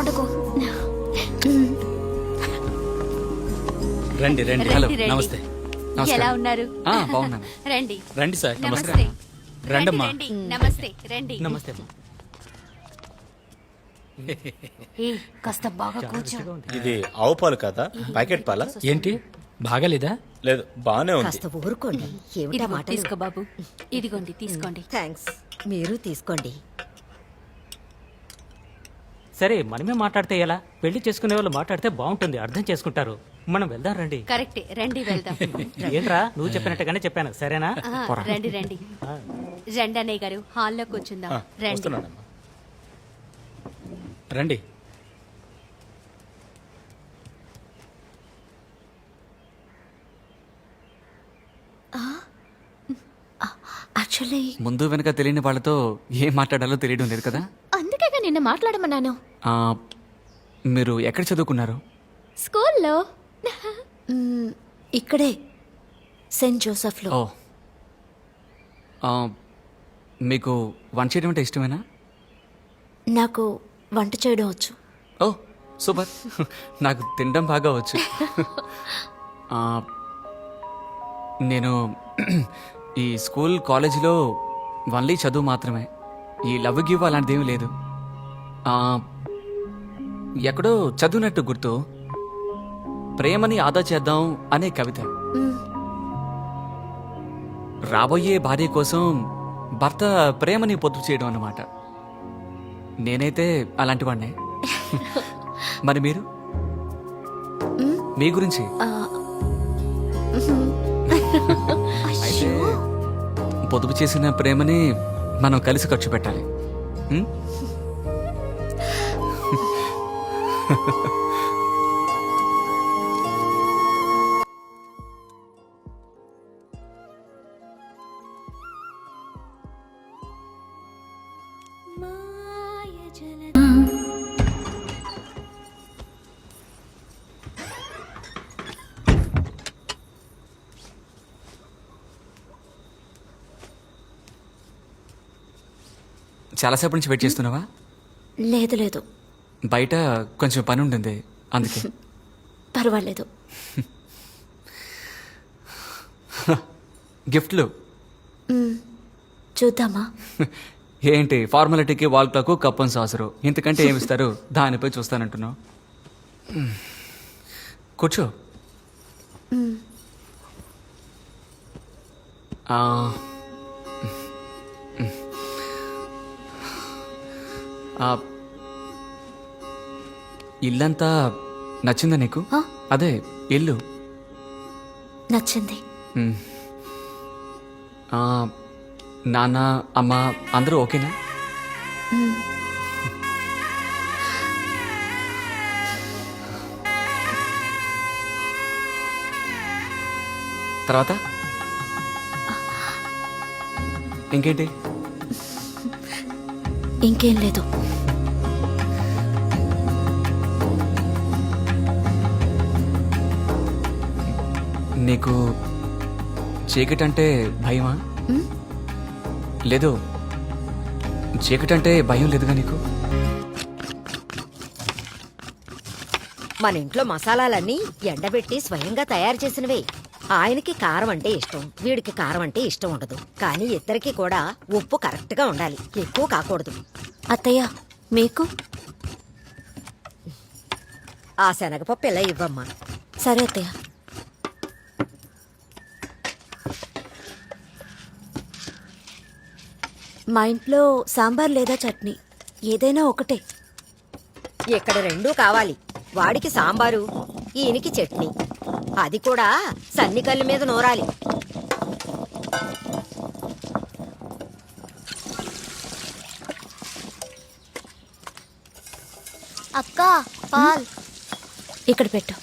పడుకో. రండి రండి. హలో, నమస్తే. ఎలా ఉన్నారు? బాగున్నాను. రండి రండి సార్. నమస్తే. రండమ్మా. రండి. నమస్తే. రండి. నమస్తే. ఏ, కాస్త బాగా కూర్చో. ఇది ఆవు పాలు కదా, ప్యాకెట్ పాలా? ఏంటి బాగాలేదా? లేదు, బానే ఉంది. కాస్త ఊరుకోండి. ఏమిటా ఇదిగో, మాట? తీసుకో బాబు. ఇదిగోండి, తీసుకోండి. థ్యాంక్స్. మీరు తీసుకోండి. సరే, మనమే మాట్లాడితే ఎలా? పెళ్లి చేసుకునే వాళ్ళు మాట్లాడితే బాగుంటుంది, అర్థం చేసుకుంటారు. మనం వెళ్దాం రండి. కరెక్టే, రండి వెళ్దాం. ఏంట్రా, నువ్వు చెప్పినట్టుగానే చెప్పాను, సరేనా? రండి రండి. రండి అన్నయ్య గారు, హాల్లో కూర్చుందాం. రండి. వస్తున్నానమ్మా. రండి. యాక్చువల్లీ ముందు వెనక తెలియని వాళ్ళతో ఏం మాట్లాడాలో తెలియడం లేదు కదా. అందుకేగా నిన్న మాట్లాడమన్నాను. ఆ, మీరు ఎక్కడ చదువుకున్నారు? స్కూల్లో. ఇక్కడే, సెయింట్ జోసెఫ్లో. ఓ, ఆ, మీకు వంట చేయడం అంటే ఇష్టమేనా? నాకు వంట చేయడం వచ్చు. ఓ సూపర్. నాకు తినడం బాగా వచ్చు. ఆ, నేను ఈ స్కూల్ కాలేజీలో ఓన్లీ చదువు మాత్రమే, ఈ లవ్ గివ్ అలాంటిది ఏమీ లేదు. ఆ, ఎక్కడో చదివినట్టు గుర్తు, ప్రేమని ఆదా చేద్దాం అనే కవిత. రాబోయే భార్య కోసం భర్త ప్రేమని పొదుపు చేయడం అన్నమాట. నేనైతే అలాంటి వాడినే. మరి మీరు, మీ గురించి? అయితే పొదుపు చేసిన ప్రేమని మనం కలిసి ఖర్చు పెట్టాలి. చాలాసేపు నుంచి వెయిట్ చేస్తున్నావా? లేదు లేదు, బయట కొంచెం పని ఉండింది, అందుకే. పర్వాలేదు. గిఫ్ట్లు చూద్దామా? ఏంటి, ఫార్మాలిటీకి wall clock, cup and saucer, ఇంతకంటే ఏమిస్తారు? దానిపై చూస్తానంటున్నావు. కూర్చో. ఇల్లంతా నచ్చిందా నీకు? అదే ఇల్లు నచ్చింది. నాన్న అమ్మ అందరూ ఓకేనా? తర్వాత ఇంకేంటి? ఇంకేం లేదు. నీకు చీకటి అంటే భయమా? లేదు, చీకటి అంటే భయం లేదుగా నీకు? మన ఇంట్లో మసాలాలన్నీ ఎండబెట్టి స్వయంగా తయారు చేసినవే. ఆయనకి కారం అంటే ఇష్టం, వీడికి కారం అంటే ఇష్టం ఉండదు. కానీ ఇద్దరికి కూడా ఉప్పు కరెక్ట్ గా ఉండాలి, ఎక్కువ కాకూడదు. అత్తయ్య, మీకు? ఆ శనగపప్పు ఇలా ఇవ్వమ్మా. సరే అత్తయ్య. మా ఇంట్లో సాంబార్ లేదా చట్నీ ఏదైనా ఒకటే. ఇక్కడ రెండూ కావాలి. వాడికి సాంబారు, ఈయనకి చట్నీ, అది కూడా సన్నికల్లు మీద నూరాలి. అక్క, పాల్ ఇక్కడ పెట్టు.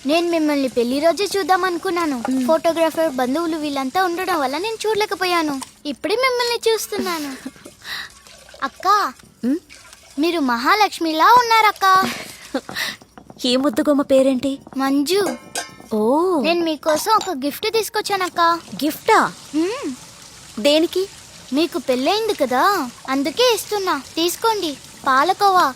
నేను మిమ్మల్ని పెళ్లి రోజే చూద్దాం అనుకున్నాను. ఫోటోగ్రాఫర్ బంధువులు వీళ్ళంతా ఉండడం వల్ల నేను చూడలేకపోయాను. ఇప్పుడే మిమ్మల్ని చూస్తున్నాను. అక్క, మీరు మహాలక్ష్మిలా ఉన్నారక్క. ఈ ముద్దుగుమ్మ పేరేంటి? మంజు. ఓ, నేను మీకోసం ఒక గిఫ్ట్ తీసుకొచ్చానక్క. గిఫ్టా? దేనికి? మీకు పెళ్ళయింది కదా, అందుకే ఇస్తున్నా. తీసుకోండి, పాలకోవా.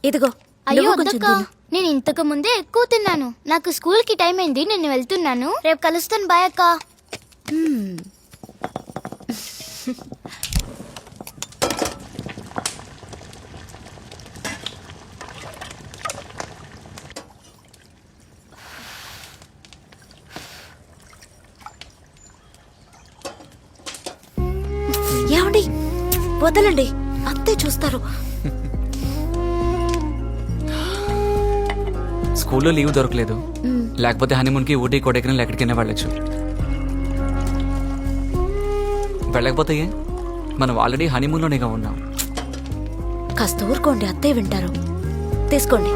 ఇదిగో అయ్యో నువ్వు కొంచెం వద్దక్క తిను. నేను ఇంతకు ముందే ఎక్కువ తిన్నాను. నాకు స్కూల్ కి టైం అయింది, నేను వెళ్తున్నాను. రేపు కలుస్తాను, బాయ్ అక్క. ఏమండి వదలండి, అంతే చూస్తారు. స్కూల్లో లీవ్ దొరకలేదు, లేకపోతే హనీమూన్కి ఊటీ కొడైకెనాల్ ఎక్కడికైనా వెళ్ళొచ్చు. వెళ్ళకపోతే ఏ? మనం ఆల్రెడీ హనీమూన్లోనేగా ఉన్నాం. కాస్త ఊరుకోండి, అత్తయ్య వింటారు. తీసుకోండి.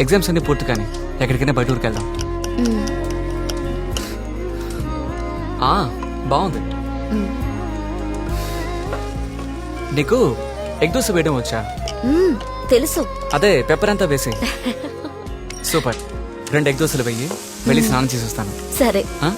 ఎగ్జామ్స్ అన్ని పూర్తి కానీ ఎక్కడికైనా బయట ఊరికి వెళ్దాం. బాగుంది. నీకు ఎగ్ దోశ వేయడం వచ్చా? తెలుసు. అదే పెప్పర్ అంతా వేసి. సూపర్. 2 ఎగ్ దోశలు వెయ్యి, వెళ్ళి స్నానం చేసి వస్తాను. సరే. ఆ?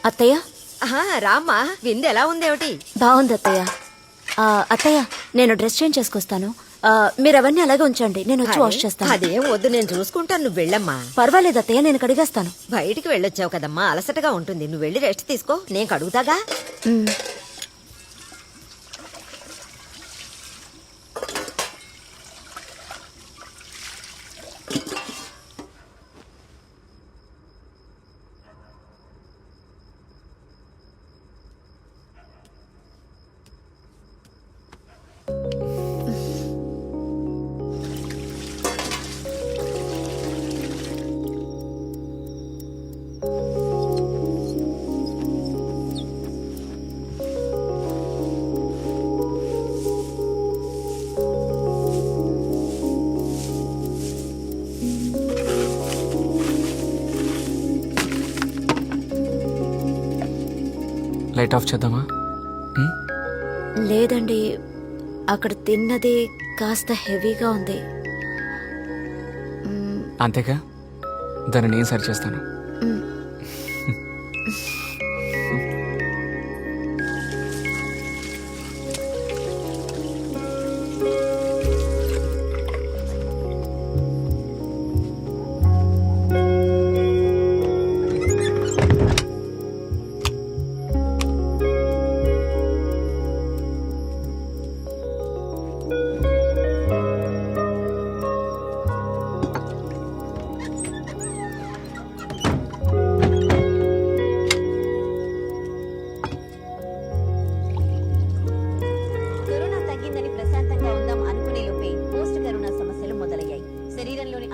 అత్తయ్య రామ్మా, విందు ఎలా ఉందేమిటి? బాగుంది అత్తయ్య. అత్తయ్య నేను డ్రెస్ చేంజ్ చేసుకొస్తాను. మీరు అవన్నీ అలాగే ఉంచండి, నేను వచ్చి వాష్ చేస్తాను. అదేం వద్దు, నేను చూసుకుంటాను, నువ్వు వెళ్ళమ్మా. పర్వాలేదు అత్తయ్య, నేను కడిగేస్తాను. బయటికి వెళ్ళొచ్చావు కదమ్మా, అలసటగా ఉంటుంది. నువ్వు వెళ్ళి రెస్ట్ తీసుకో, నేను కడుగుతాగా. లైట్ ఆఫ్ చేద్దామా? లేదండి, అక్కడ తిన్నది కాస్త హెవీగా ఉంది. అంతేగా, దాన్ని నేను సరి చేస్తాను.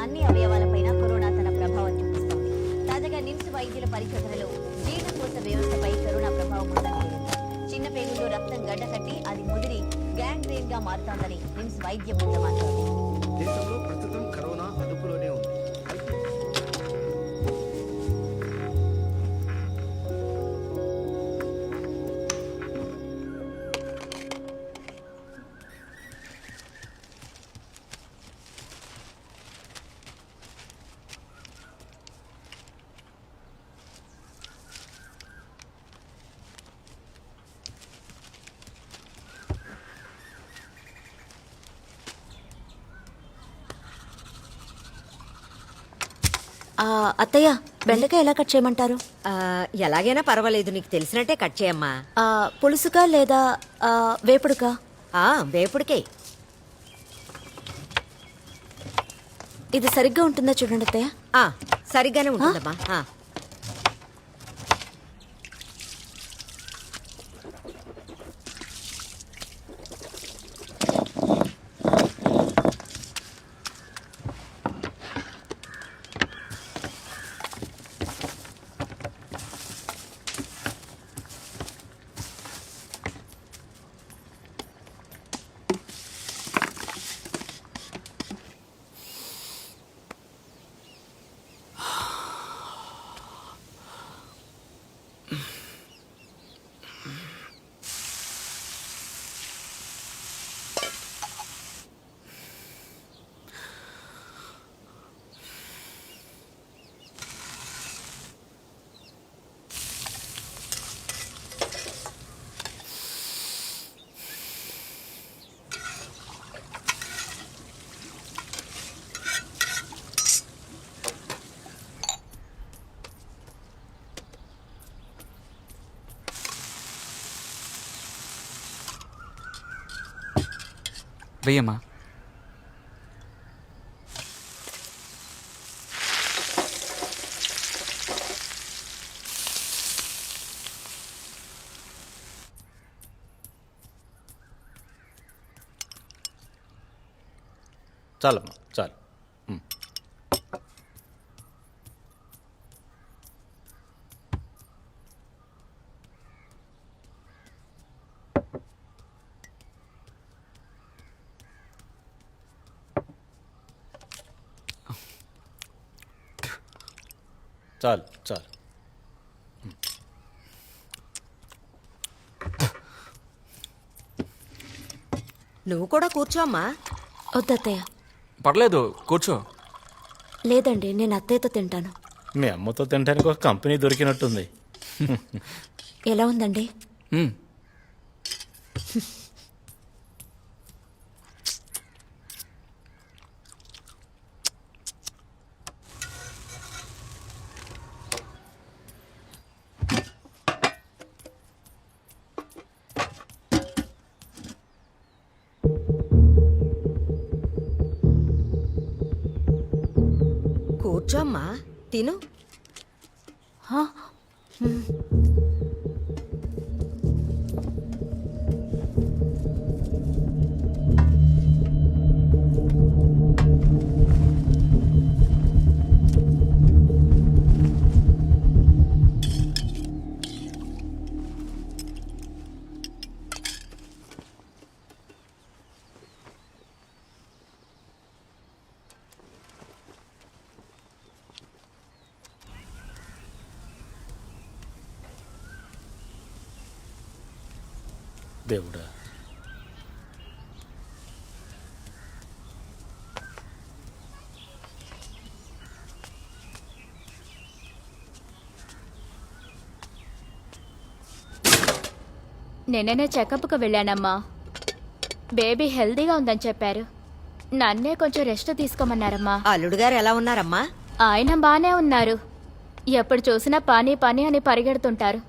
అన్ని అవయవాలపైన కరోనా తన ప్రభావం చూపిస్తోంది. తాజాగా నిమ్స్ వైద్యుల పరిశోధనలో జీర్ణకోశ వ్యవస్థపై కరోనా ప్రభావం ఉందని తేలింది. చిన్న పేగుల్లో రక్తం గడ్డకట్టి అది ముదిరి గ్యాంగ్రీన్ గా మారుతోందని నిమ్స్ వైద్య బృందం అంటోంది. దేశంలో ప్రస్తుతం కరోనా అదుపులోనే ఉంది. అత్తయ్య, బెండకాయ ఎలా కట్ చేయమంటారు? ఎలాగైనా పర్వాలేదు, నీకు తెలిసినట్టే కట్ చేయమ్మా. పులుసుగా లేదా వేపుడుకా? వేపుడికే. ఇది సరిగ్గా ఉంటుందా చూడండి అత్తయ్య. సరిగ్గానే ఉంటుందమ్మా. వెయ్యమ్మా. చాలమ్మా చాలు. చాలు చాలు. నువ్వు కూడా కూర్చో అమ్మా. వద్దు అత్తయ్య. పర్లేదు కూర్చో. లేదండి, నేను అత్తయ్యతో తింటాను. మీ అమ్మతో తినడానికి ఒక కంపెనీ దొరికినట్టుంది. ఎలా ఉందండి? మ్మ్. కూర్చో అమ్మా, తిను. హా? దేవుడా, నిన్ననే చెకప్కి వెళ్ళానమ్మా. బేబీ హెల్దీగా ఉందని చెప్పారు. నన్నే కొంచెం రెస్ట్ తీసుకోమన్నారమ్మా. అల్లుడు గారు ఎలా ఉన్నారమ్మా? ఆయన బానే ఉన్నారు. ఎప్పుడు చూసినా పని పని అని పరిగెడుతుంటారు.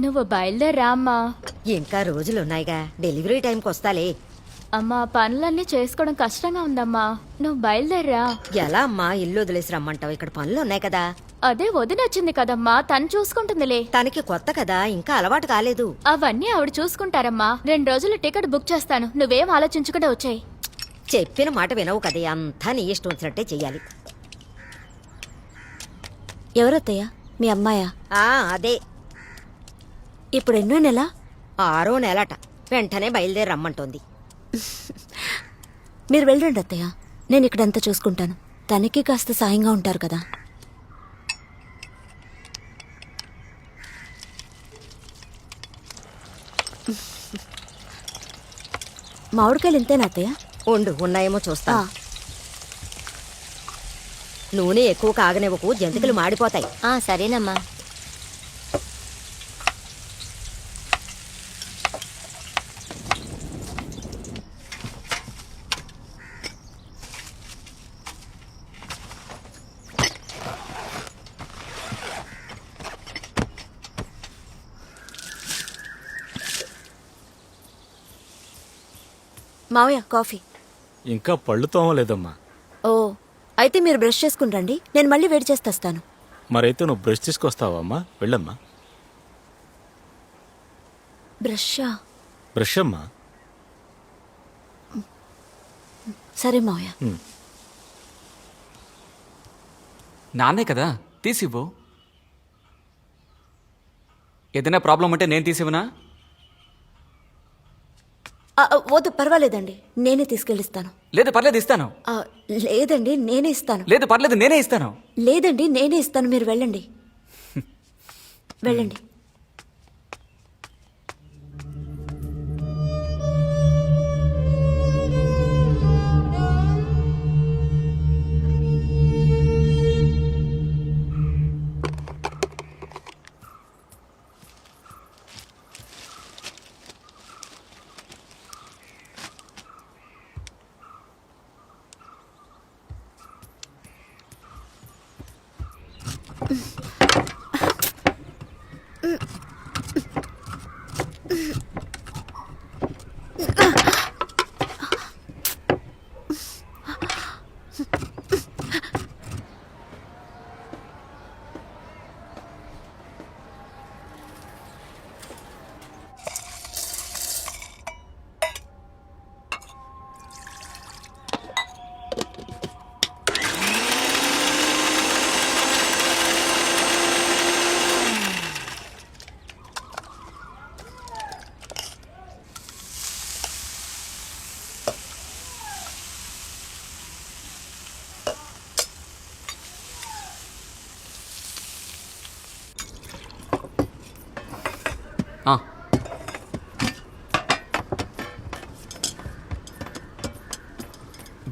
నువ్వు బయలుదేరా అమ్మా. ఇంకా రోజులున్నాయిగా, డెలివరీ టైంకి వస్తాలే. అమ్మా, పనులన్నీ చేసుకోవడం కష్టంగా ఉందమ్మా. నువ్వు బయలుదేరా. ఎలా అమ్మా ఇల్లు వదిలేసి రమ్మంటావు? ఇక్కడ పనులు ఉన్నాయి కదా. అదే వదినొచ్చింది కదమ్మా, తను చూసుకుంటుందిలే. తనకి కొత్త కదా, ఇంకా అలవాటు కాలేదు. అవన్నీ ఆవిడ చూసుకుంటారమ్మా. 2 రోజులు టికెట్ బుక్ చేస్తాను. నువ్వేం ఆలోచించకుండా వచ్చాయి. చెప్పిన మాట వినవు కదే, అంతా నీ ఇష్టం వచ్చినట్టే చెయ్యాలి. ఎవరత్తయ్య? మీ అమ్మాయా? అదే. ఇప్పుడు ఎన్నో నెల? 6వ నెలట. వెంటనే బయలుదేరి రమ్మంటోంది. మీరు వెళ్ళండి అత్తయ్య, నేను ఇక్కడంతా చూసుకుంటాను. తనకి కాస్త సాయంగా ఉంటారు కదా. మామిడికాయలు ఇంతేనా అత్తయ్య? ఉండు, ఉన్నాయేమో చూస్తా. ఆ. నూనె ఎక్కువ కాగనివ్వకు, జంతికలు మాడిపోతాయి. సరేనమ్మా. మావయ్య, కాఫీ. ఇంకా పళ్ళు తోమలేదమ్మా. ఓ, అయితే మీరు బ్రష్ చేసుకుని రండి, నేను మళ్ళీ వేడి చేస్తాను. మరైతే నువ్వు బ్రష్ తీసుకొస్తావమ్మా? వెళ్ళమ్మా. బ్రషా? బ్రష్ అమ్మా. సరే మావయ్య. నాన్నే కదా, తీసివ్వు. ఏదైనా ప్రాబ్లం ఉంటే నేను తీసివ్వనా? వద్దు, పర్వాలేదండి, నేనే తీసుకెళ్ళిస్తాను. లేదు పర్లేదు ఇస్తాను. లేదండి, నేనే ఇస్తాను. లేదు పర్లేదు నేనే ఇస్తాను. లేదండి, నేనే ఇస్తాను, మీరు వెళ్ళండి. వెళ్ళండి.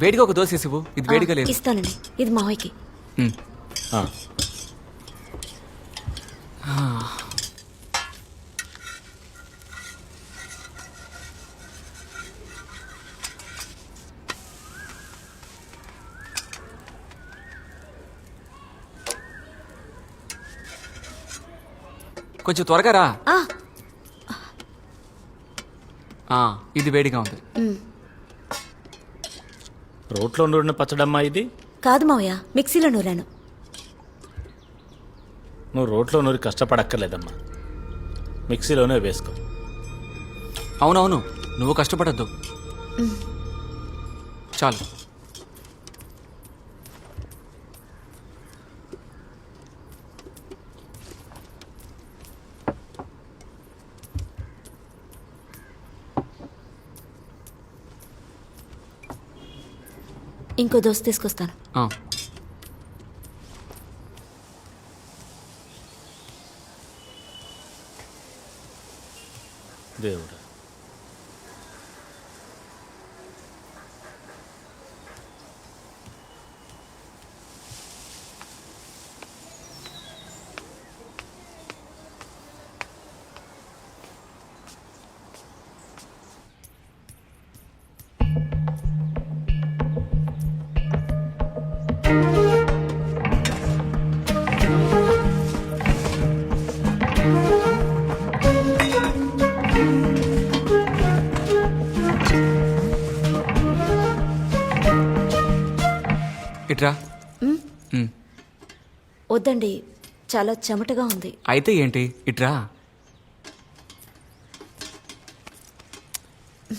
వేడిగా ఒక దోశ వేసివు, ఇది వేడిగా లేదు. ఇస్తానండి, ఇది మావయ్యకి. మ్. ఆ, కొంచెం త్వరగా రా. ఆ, ఇది వేడిగా ఉంది. రోట్లో నూరిన పచ్చడమ్మా ఇది? కాదు మావయ్య, మిక్సీలో నూరాను. నువ్వు రోట్లో నూరి కష్టపడక్కర్లేదమ్మా, మిక్సీలోనే వేసుకో. అవునవును, నువ్వు కష్టపడద్దు. చాలు. ఇంకో దోశ తీసుకొస్తాను. ఆ. దేవుడా, ఇట్రా. వద్దండి, చాలా చెమటగా ఉంది. అయితే ఏంటి, ఇట్రా.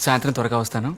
సాయంత్రం త్వరగా వస్తాను.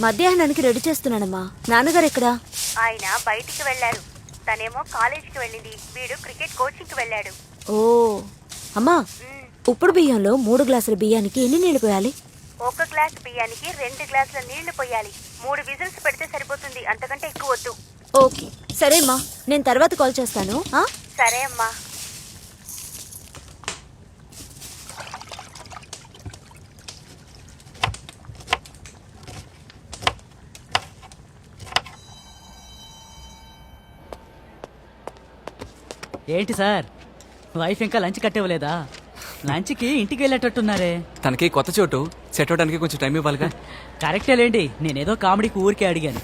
మధ్యాహ్నానికి రెడీ చేస్తున్నానమ్మా. నాన్నగారు ఎక్కడా? ఆయన బయటికి వెళ్లారు. తనేమో కాలేజీకి వెళ్ళింది, వీడు క్రికెట్ కోచింగ్ కి వెళ్ళాడు. ఓ అమ్మా, ఉప్పుడు బియ్యంలో 3 గ్లాసుల బియ్యానికి ఎన్ని నీళ్లు పోయాలి? 1 గ్లాస్ బియ్యానికి 2 గ్లాసుల నీళ్లు పోయాలి. 3 విజిల్స్ పెడితే సరిపోతుంది, అంతకంటే ఎక్కువ వద్దు. ఓకే సరే అమ్మా, నేను తర్వాత కాల్ చేస్తాను. సరే అమ్మా. ఏంటి సార్, వైఫ్ ఇంకా లంచ్ కట్టివ్వలేదా? లంచ్కి ఇంటికి వెళ్ళేటట్టున్నారే. తనకి కొత్త చోటు సెట్ అవడానికి కొంచెం టైం ఇవ్వాలిగా. కరెక్టే లేండి, నేనేదో కామెడీకి ఊరికే అడిగాను.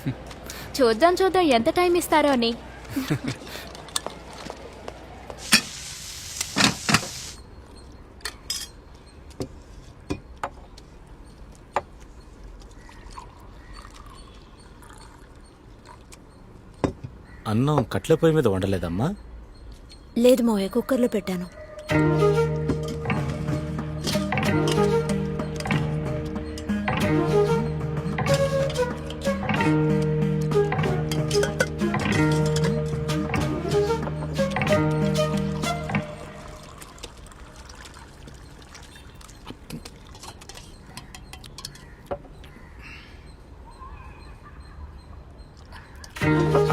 చూద్దాం ఎంత టైం ఇస్తారో అని. అన్నం కట్ల పొయ్యి మీద వండలేదమ్మా? లేదు మావయ్య, కుక్కర్లో పెట్టాను.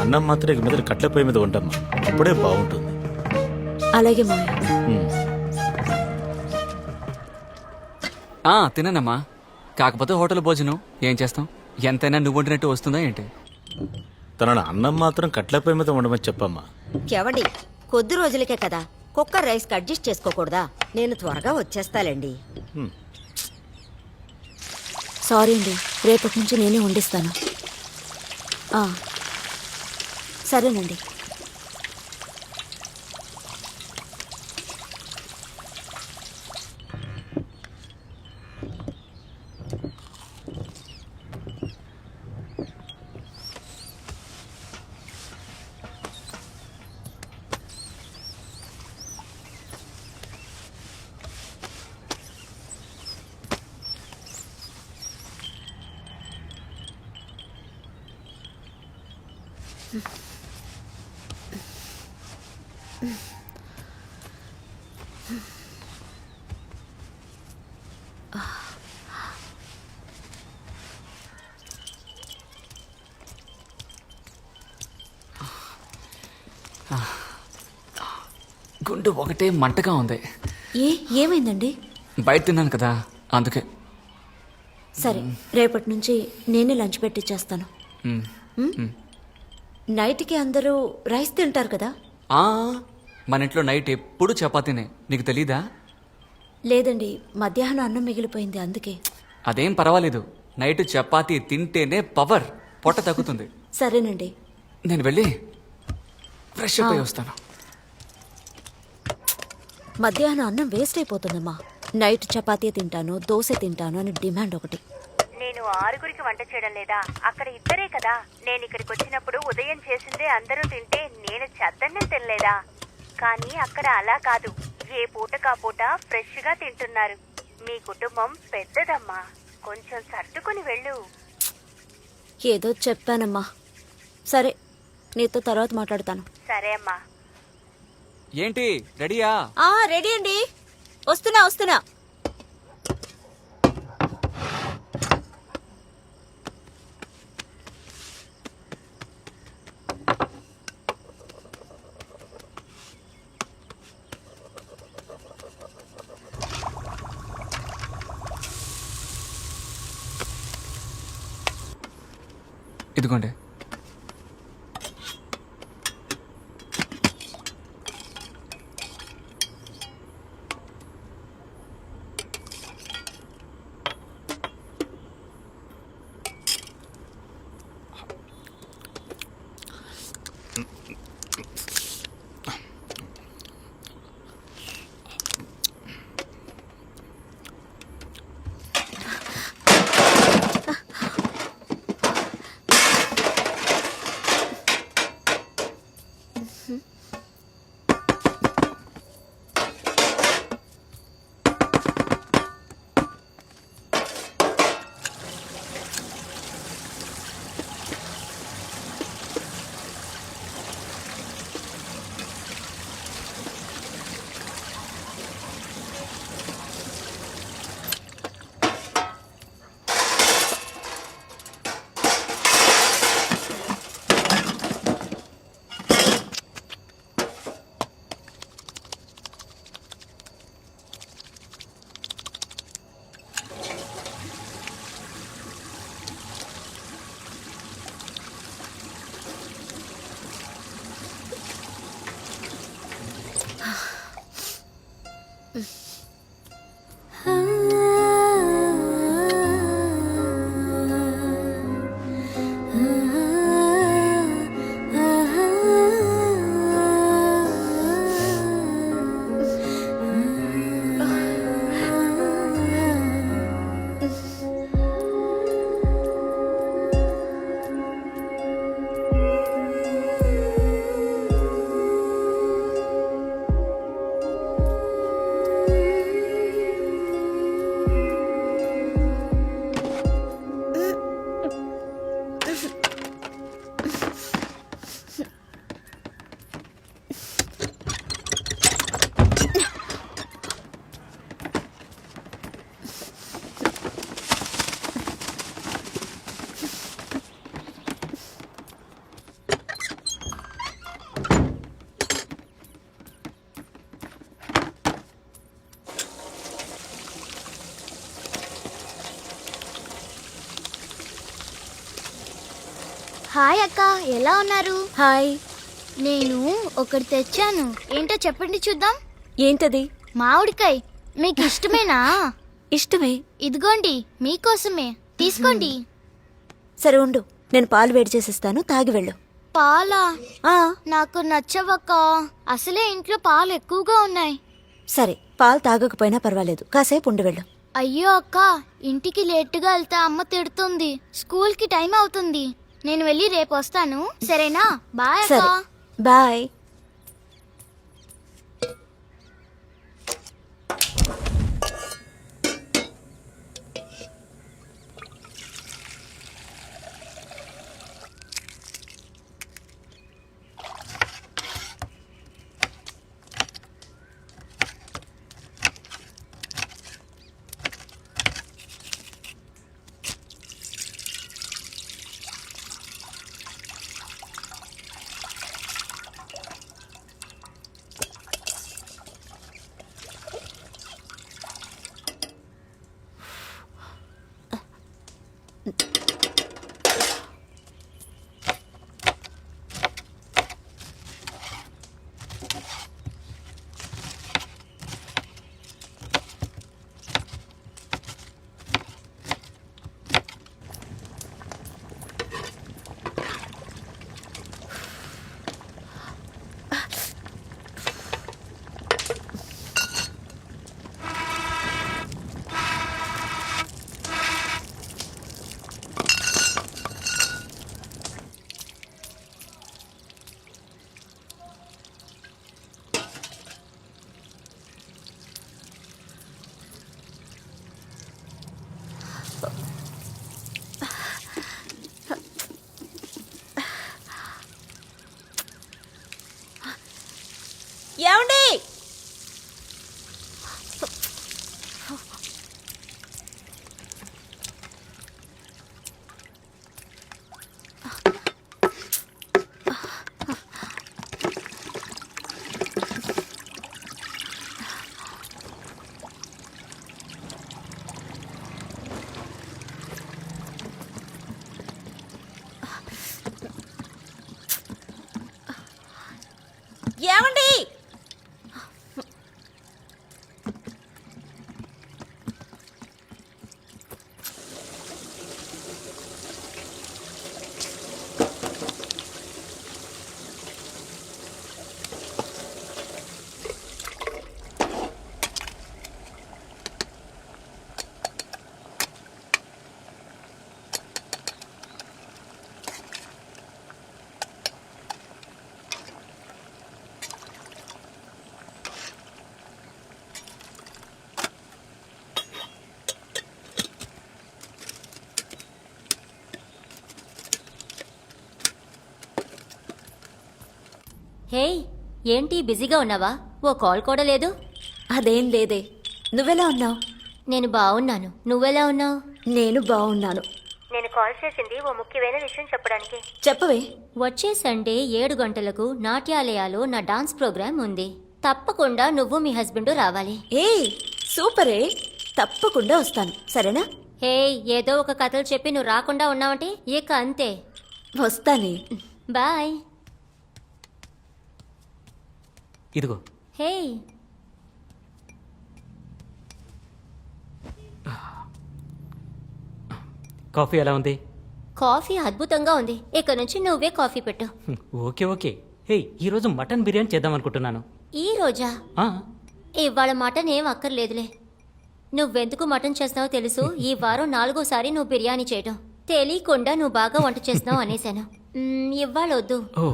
అన్నం మాత్రం ఇక మీద కట్ల పొయ్యి మీద వండమ్మా, అప్పుడే బాగుంటుంది. అలాగే మావయ్య. తిననమ్మా. కాకపోతే హోటల్ భోజనం ఏం చేస్తాం, ఎంతైనా నువ్వు వండినట్టు వస్తుందా ఏంటి? తనను అన్నం మాత్రం కట్ల పొయ్యి మీద వండమని చెప్పమ్మా. కేవండి, కొద్ది రోజులకే కదా, కుక్కర్ రైస్కి అడ్జస్ట్ చేసుకోకూడదా? నేను త్వరగా వచ్చేస్తాలేండి. సారీ అండి, రేపటి నుంచి నేనే వండిస్తాను. సరేనండి. గుండు ఒకటే మంటగా ఉంది. ఏమైందండి? బయట తిన్నాను కదా, అందుకే. సరే, రేపటి నుంచి నేనే లంచ్ పెట్టిచ్చేస్తాను. నైట్కి అందరూ రైస్ తింటారు కదా? మన ఇంట్లో నైట్ ఎప్పుడు చపాతీనే, నీకు తెలీదా? లేదండి, మధ్యాహ్నం అన్నం మిగిలిపోయింది, అందుకే. అదేం పర్వాలేదు, నైట్ చపాతీ తింటేనే పవర్, పొట్ట తగ్గుతుంది. సరేనండి. నేను వెళ్ళి ఫ్రెష్ అప్ అయి వస్తాను. మధ్యాహ్నం అన్నం వేస్ట్ అయిపోతుందమ్మా. నైట్ చపాతీ తింటాను, దోశ తింటాను అని డిమాండ్ ఒకటి. నేను 6 వంట చేయడం లేదా? అక్కడ 2 కదా. నేను ఇక్కడికి వచ్చినప్పుడు ఉదయం చేసిందే అందరూ తింటే నేను చద్దన్నే తినలేదా? కానీ అక్కడ అలా కాదు, ఏ పూటకా పూట ఫ్రెష్ గా తింటున్నారు. మీ కుటుంబం పెద్దదమ్మా, కొంచెం సర్దుకుని వెళ్ళు. ఏదో చెప్పానమ్మా. సరే, నీతో తర్వాత మాట్లాడతాను. సరే అమ్మా. ఏంటి రెడీయా? రెడీ అండి, వస్తున్నా. ఇదిగోండి. హాయ్ అక్క, ఎలా ఉన్నారు? హాయ్. నేను ఒకటి తెచ్చాను. ఏంటో చెప్పండి చూద్దాం. ఏంటది? మామిడికాయ. మీకు ఇష్టమేనా? ఇష్టమే. ఇదిగోండి, మీకోసమే. తీసుకోండి. సరే ఉండు, నేను పాలు వేడి చేసిస్తాను, తాగి వెళ్ళు. పాలా? ఆ, నాకు నచ్చవక్క. అసలే ఇంట్లో పాలు ఎక్కువగా ఉన్నాయి. సరే, పాలు తాగకపోయినా పర్వాలేదు, కాసేపు ఉండి వెళ్ళు. అయ్యో అక్క, ఇంటికి లేటుగా వెళ్తే అమ్మ తిడుతుంది. స్కూల్కి టైం అవుతుంది. నేను వెళ్ళి రేపు వస్తాను, సరేనా? బాయ్ అక్క. సరే, బాయ్. ఏమండి? ఏమండి? హే, ఏంటి బిజీగా ఉన్నావా? ఓ కాల్ కూడా లేదు. అదేం లేదే. నువ్వెలా ఉన్నావు? నేను బాగున్నాను. నువ్వెలా ఉన్నావు? నేను బాగున్నాను. నేను కాల్ చేసింది ఓ ముఖ్యమైన విషయం చెప్పడానికి. చెప్పవే. వచ్చే సండే 7 గంటలకు నాట్యాలయాలో నా డాన్స్ ప్రోగ్రామ్ ఉంది. తప్పకుండా నువ్వు మీ హస్బెండ్ రావాలి. ఏయ్, సూపరే. తప్పకుండా వస్తాను, సరేనా? హే, ఏదో ఒక కథలు చెప్పి నువ్వు రాకుండా ఉన్నావంటే ఇక అంతే. వస్తానే. బాయ్. ఇదిగో. హే, కాఫీ ఎలా ఉంది? కాఫీ అద్భుతంగా ఉంది. ఇక నుంచి నువ్వే కాఫీ పెట్టు. Okay okay. హే, ఈరోజు మటన్ బిర్యానీ చేద్దాం అనుకుంటున్నాను. ఈ రోజా? ఆ, ఇవాళ మటన్ ఏం అక్కర్లేదులే. నువ్వెందుకు మటన్ చేస్తున్నావో తెలుసు. ఈ వారం 4వ సారి నువ్వు బిర్యానీ చేయడం. తెలియకుండా నువ్వు బాగా వంట చేస్తున్నావు అనేసాను. ఇవాళ వద్దు. ఓ,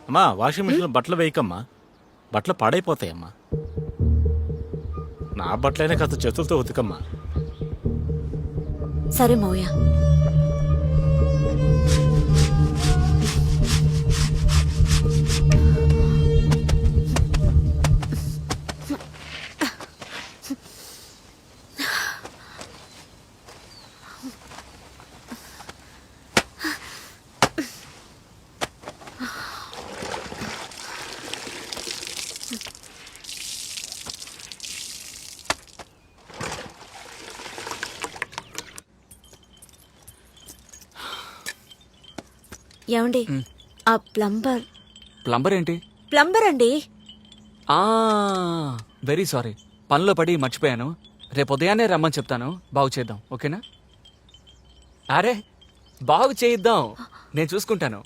అమ్మా, వాషింగ్ మిషన్ బట్టలు వేయకమ్మా, బట్టలు పాడైపోతాయమ్మా. నా బట్టలైనా కాస్త చేతులతో ఉతికమ్మా. సరే మౌయ. ఏమండి ఆ ప్లంబర్ ఏంటి? ప్లంబర్ అండి. ఆ వెరీ సారీ, పనిలో పడి మర్చిపోయాను. రేపు ఉదయాన్నే రమ్మని చెప్తాను, బాగు చేద్దాం. ఓకేనా? అరే బాగు చేయిద్దాం, నేను చూసుకుంటాను.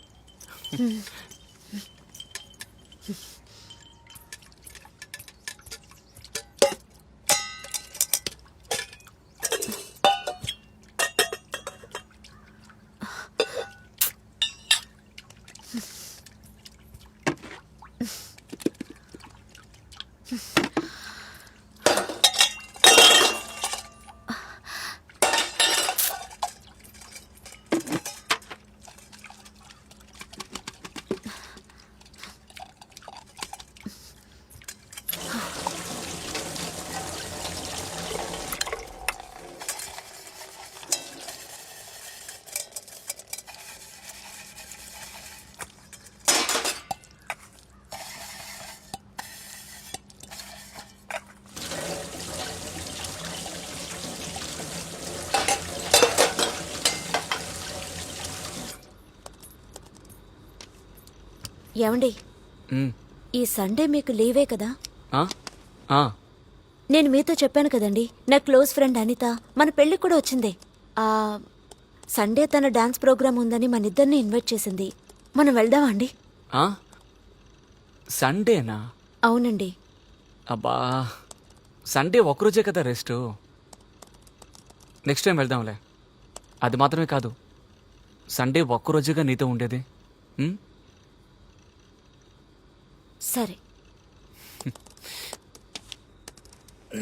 ఏమండి మ్, ఈ సండే మీకు లీవే కదా? ఆ? ఆ, నేను మీతో చెప్పాను కదండి, నా క్లోజ్ ఫ్రెండ్ అనిత మన పెళ్ళికి కూడా వచ్చింది. ఆ సండే తన డాన్స్ ప్రోగ్రామ్ ఉందని మన ఇద్దరిని ఇన్వైట్ చేసింది. మనం వెళ్దామా అండి? ఆ? సండేనా? అవునండి. అబ్బా, సండే ఒక్కరోజే కదా రెస్ట్. నెక్స్ట్ టైం వెళ్దాంలే. అది మాత్రమే కాదు, సండే ఒక్కరోజుగా నీతో ఉండేది. మ్? సరే.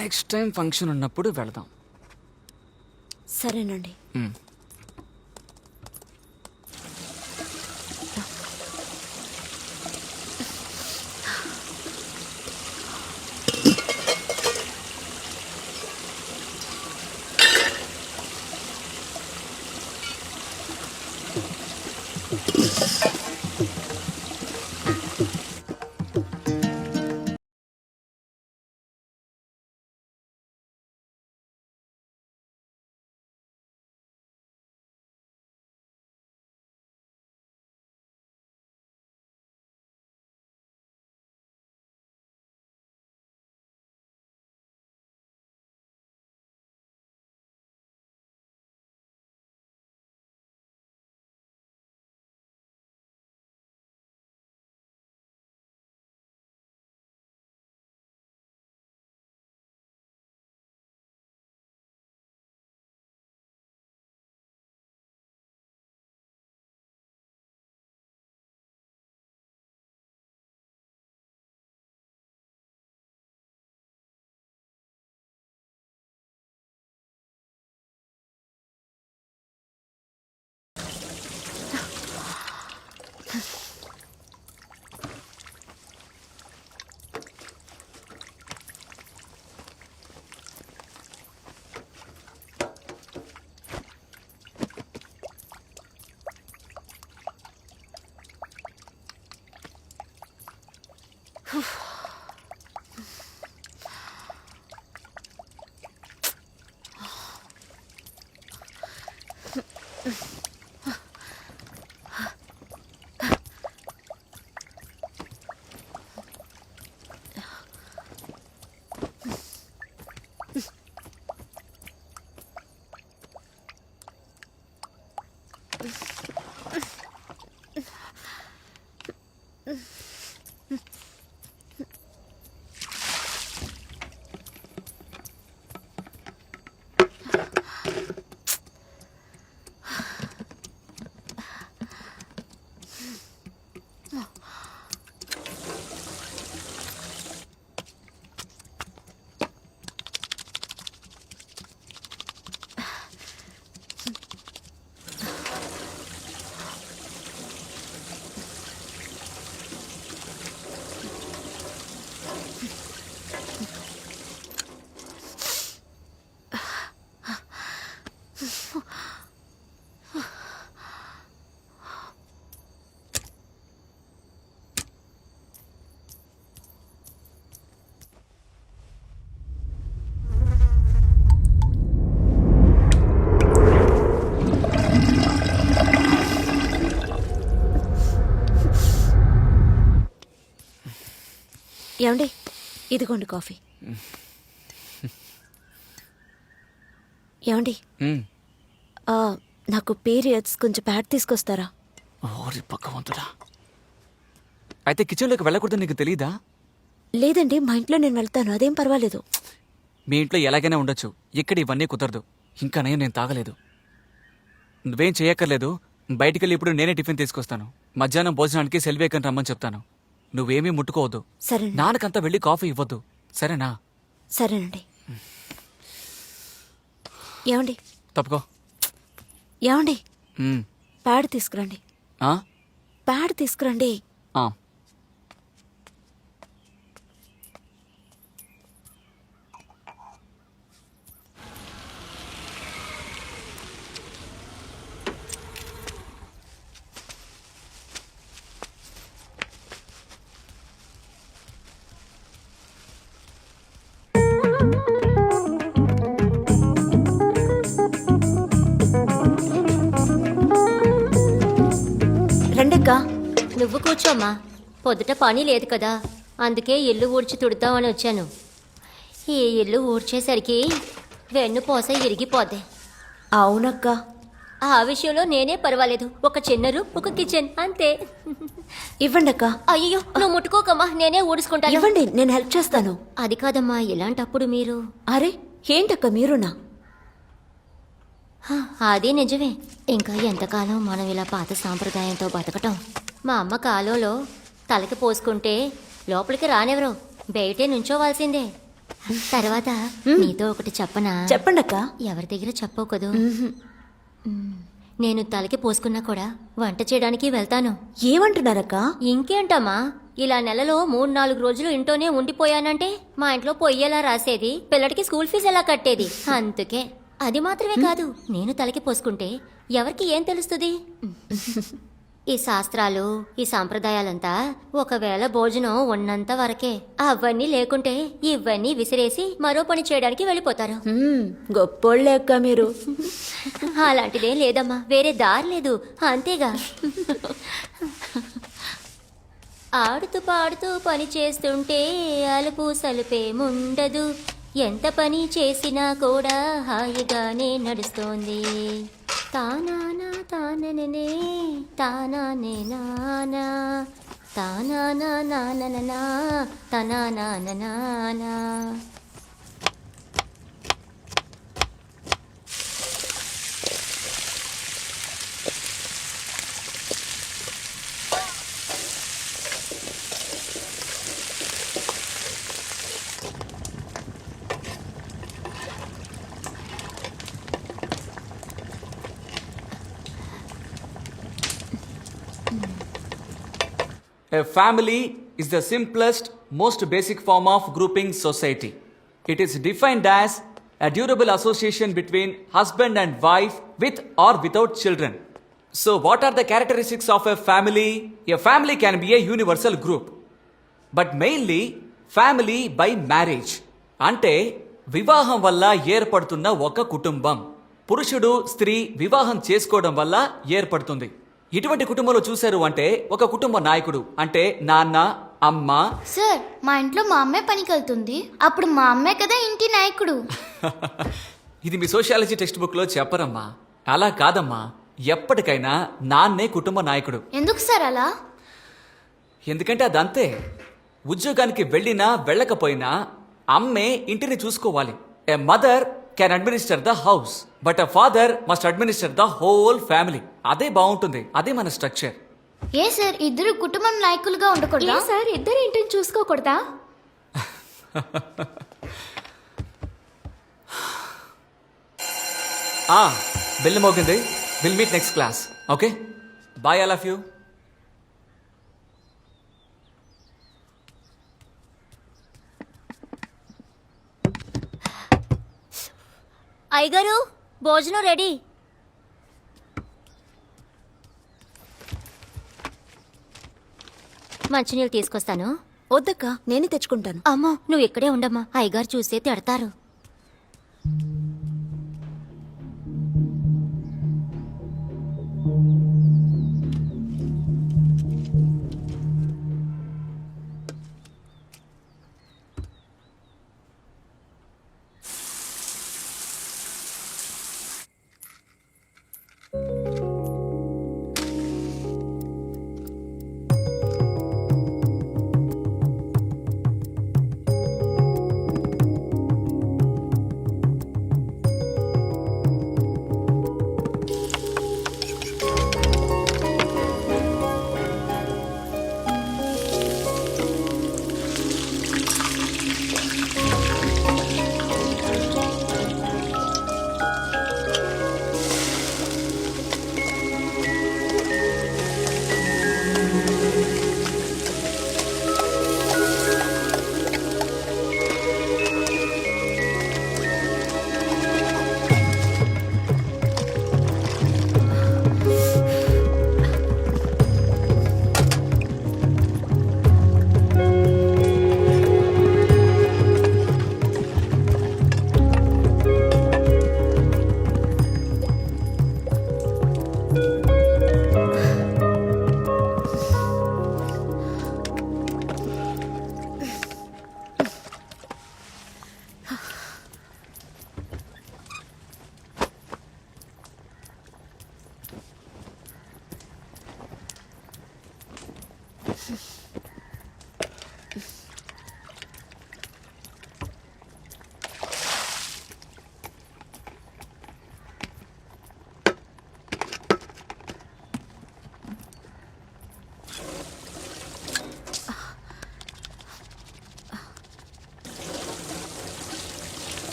నెక్స్ట్ టైం ఫంక్షన్ ఉన్నప్పుడు వెళదాం. సరేనండి. మ్. ఏమండి ఇదిగోండి కాఫీ. ఏమండి మ్. నాకు పీరియడ్స్, కొంచెం ప్యాడ్ తీసుకొస్తారా? ఓరి భగవంతుడా. అయితే కిచెన్లోకి వెళ్ళకూడదు నీకు తెలీదా? లేదండి, మా ఇంట్లో నేను వెళ్తాను, అదేం పర్వాలేదు. మీ ఇంట్లో ఎలాగైనా ఉండొచ్చు, ఇక్కడ ఇవన్నీ కుదరదు. ఇంకా నేను తాగలేదు. నువ్వేం చేయక్కర్లేదు. బయటికెళ్ళి ఇప్పుడు నేనే టిఫిన్ తీసుకొస్తాను. మధ్యాహ్నం భోజనానికి సెల్వేకని రమ్మని చెప్తాను. నువ్వేమీ ముట్టుకోవద్దు. సరే నాన్నకంతా వెళ్ళి కాఫీ ఇవ్వద్దు, సరేనా? సరేనండి. ఏమండి తప్పుకో. ఏమండి మ్. ప్యాడ్ తీసుకురండి. ఆ? ప్యాడ్ తీసుకురండి. ఆ. రండక్క. నువ్వు కూర్చోమ్మా. పొద్దుట పని లేదు కదా, అందుకే ఇల్లు ఊడ్చి తుడుతామని వచ్చాను. ఈ ఇల్లు ఊడ్చేసరికి వెన్నుపోస ఇరిగిపోద్ది. అవునక్క. ఆ విషయంలో నేనే పర్వాలేదు. ఒక చిన్న రూమ్, ఒక కిచెన్, అంతే. ఇవ్వండి అక్క. అయ్యో, నువ్వు ముట్టుకోకమ్మా, నేనే ఊడ్చుకుంటాను. ఇవ్వండి, నేను హెల్ప్ చేస్తాను. అది కాదమ్మా, ఇలాంటప్పుడు మీరు... అరే ఏంటక్క మీరునా? అది నిజమే. ఇంకా ఎంతకాలం మనం ఇలా పాత సాంప్రదాయంతో బతకటం? మా అమ్మ కాలంలో తలకి పోసుకుంటే లోపలికి రానెవరో, బయటే నుంచోవాల్సిందే. తర్వాత నీతో ఒకటి చెప్పనా? చెప్పండి అక్క. ఎవరి దగ్గర చెప్పవు కదూ. నేను తలకి పోసుకున్నా కూడా వంట చేయడానికి వెళ్తాను. ఏమంటున్నారక్క? ఇంకేంటమ్మా, ఇలా నెలలో 3-4 రోజులు ఇంట్లోనే ఉండిపోయానంటే మా ఇంట్లో పొయ్యేలా రాసేది, పిల్లడికి స్కూల్ ఫీజు ఎలా కట్టేది. అందుకే. అది మాత్రమే కాదు, నేను తలకి పోసుకుంటే ఎవరికి ఏం తెలుస్తుంది? ఈ శాస్త్రాలు, ఈ సాంప్రదాయాలంతా ఒకవేళ భోజనం ఉన్నంత వరకే. అవన్నీ లేకుంటే ఇవన్నీ విసిరేసి మరో పని చేయడానికి వెళ్ళిపోతారు. గొప్పోళ్ళే అక్క మీరు. అలాంటిదేం లేదమ్మా, వేరే దారి లేదు, అంతేగా. ఆడుతూ పాడుతూ పని చేస్తుంటే అలుపు సలుపేముండదు. ఎంత పని చేసినా కూడా హాయిగానే నడుస్తోంది. తానానా తాననే తానానే నానా తానానా నాననా తనానా నానా. A family is the simplest, most basic form of grouping society. It is defined as a durable association between husband and wife with or without children. So, what are the characteristics of a family? A family can be a universal group, but mainly family by marriage. అంటే వివాహం వల్ల ఏర్పడుతున్న ఒక కుటుంబం. పురుషుడు స్త్రీ వివాహం చేసుకోవడం వల్ల ఏర్పడుతుంది. ఇటువంటి కుటుంబంలో చూశారు అంటే ఒక కుటుంబ నాయకుడు అంటే నాన్న, అమ్మ. సార్, మా ఇంట్లో మా అమ్మే పనికి వెళ్తుంది, అప్పుడు మా అమ్మే కదా ఇంటి నాయకుడు. ఇది మీ సోషియాలజీ టెక్స్ట్ బుక్ లో చెప్పరమ్మా. అలా కాదమ్మా, ఎప్పటికైనా నాన్నే కుటుంబ నాయకుడు. ఎందుకు సార్ అలా? ఎందుకంటే అదంతే. ఉద్యోగానికి వెళ్ళినా వెళ్ళకపోయినా అమ్మే ఇంటిని చూసుకోవాలి. A mother can administer the house, but a father must administer the whole family. అదే బాగుంటుంది, అదే మన స్ట్రక్చర్. ఏ సార్, ఇద్దరు కుటుంబం నాయకులుగా ఉండకూడదా? సార్, ఇద్దరు ఇంటిని చూసుకోకూడదా? బెల్ మోగింది. Will meet next class. Okay, bye all of you. అయ్యగారు, భోజనం రెడీ. మంచినీళ్ళు తీసుకొస్తాను. వద్దక్క, నేనే తెచ్చుకుంటాను. అమ్మో, నువ్వు ఇక్కడే ఉండమ్మా, అయ్యగారు చూస్తే తిడతారు.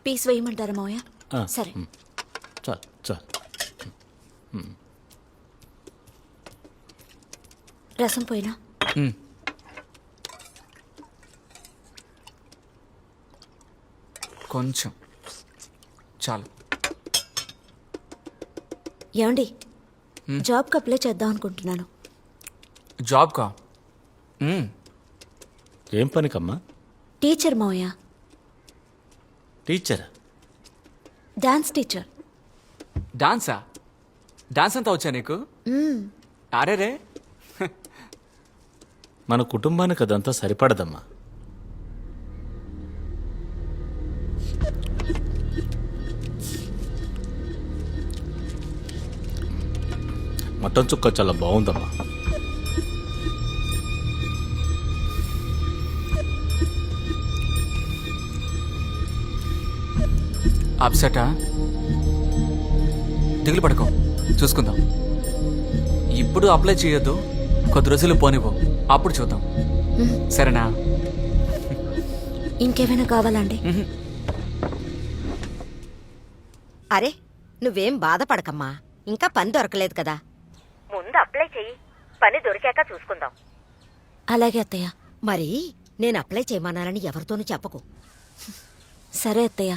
పీస్ వేయమంటారా మావయ్య? సరే. చాలు చాలు. రసం పోయినా? కొంచెం చాలు. ఏమండి, జాబ్కి అప్లై చేద్దాం అనుకుంటున్నాను. జాబ్కా? ఏం పనికమ్మా? టీచర్ మావయ్య. టీచర్? Dance teacher. డాన్సా? డాన్స్ అంతా వచ్చా నీకు? అరే రే, మన కుటుంబానికి అదంతా సరిపడదమ్మా. మటన్ చుక్క చాలా బాగుందమ్మా. అప్సెటా? దిగులు పడుకో, చూసుకుందాం. ఇప్పుడు అప్లై చేయొద్దు, కొద్ది రోజులు పోనివ్వు, అప్పుడు చూద్దాం. సరేనా? ఇంకేమైనా కావాలండి? అరే, నువ్వేం బాధపడకమ్మా, ఇంకా పని దొరకలేదు కదా. ముందు అప్లై చెయ్యి, పని దొరికాక చూసుకుందాం. అలాగే అత్తయ్య. మరి నేను అప్లై చేయమన్నానని ఎవరితోనూ చెప్పకు. సరే అత్తయ్య.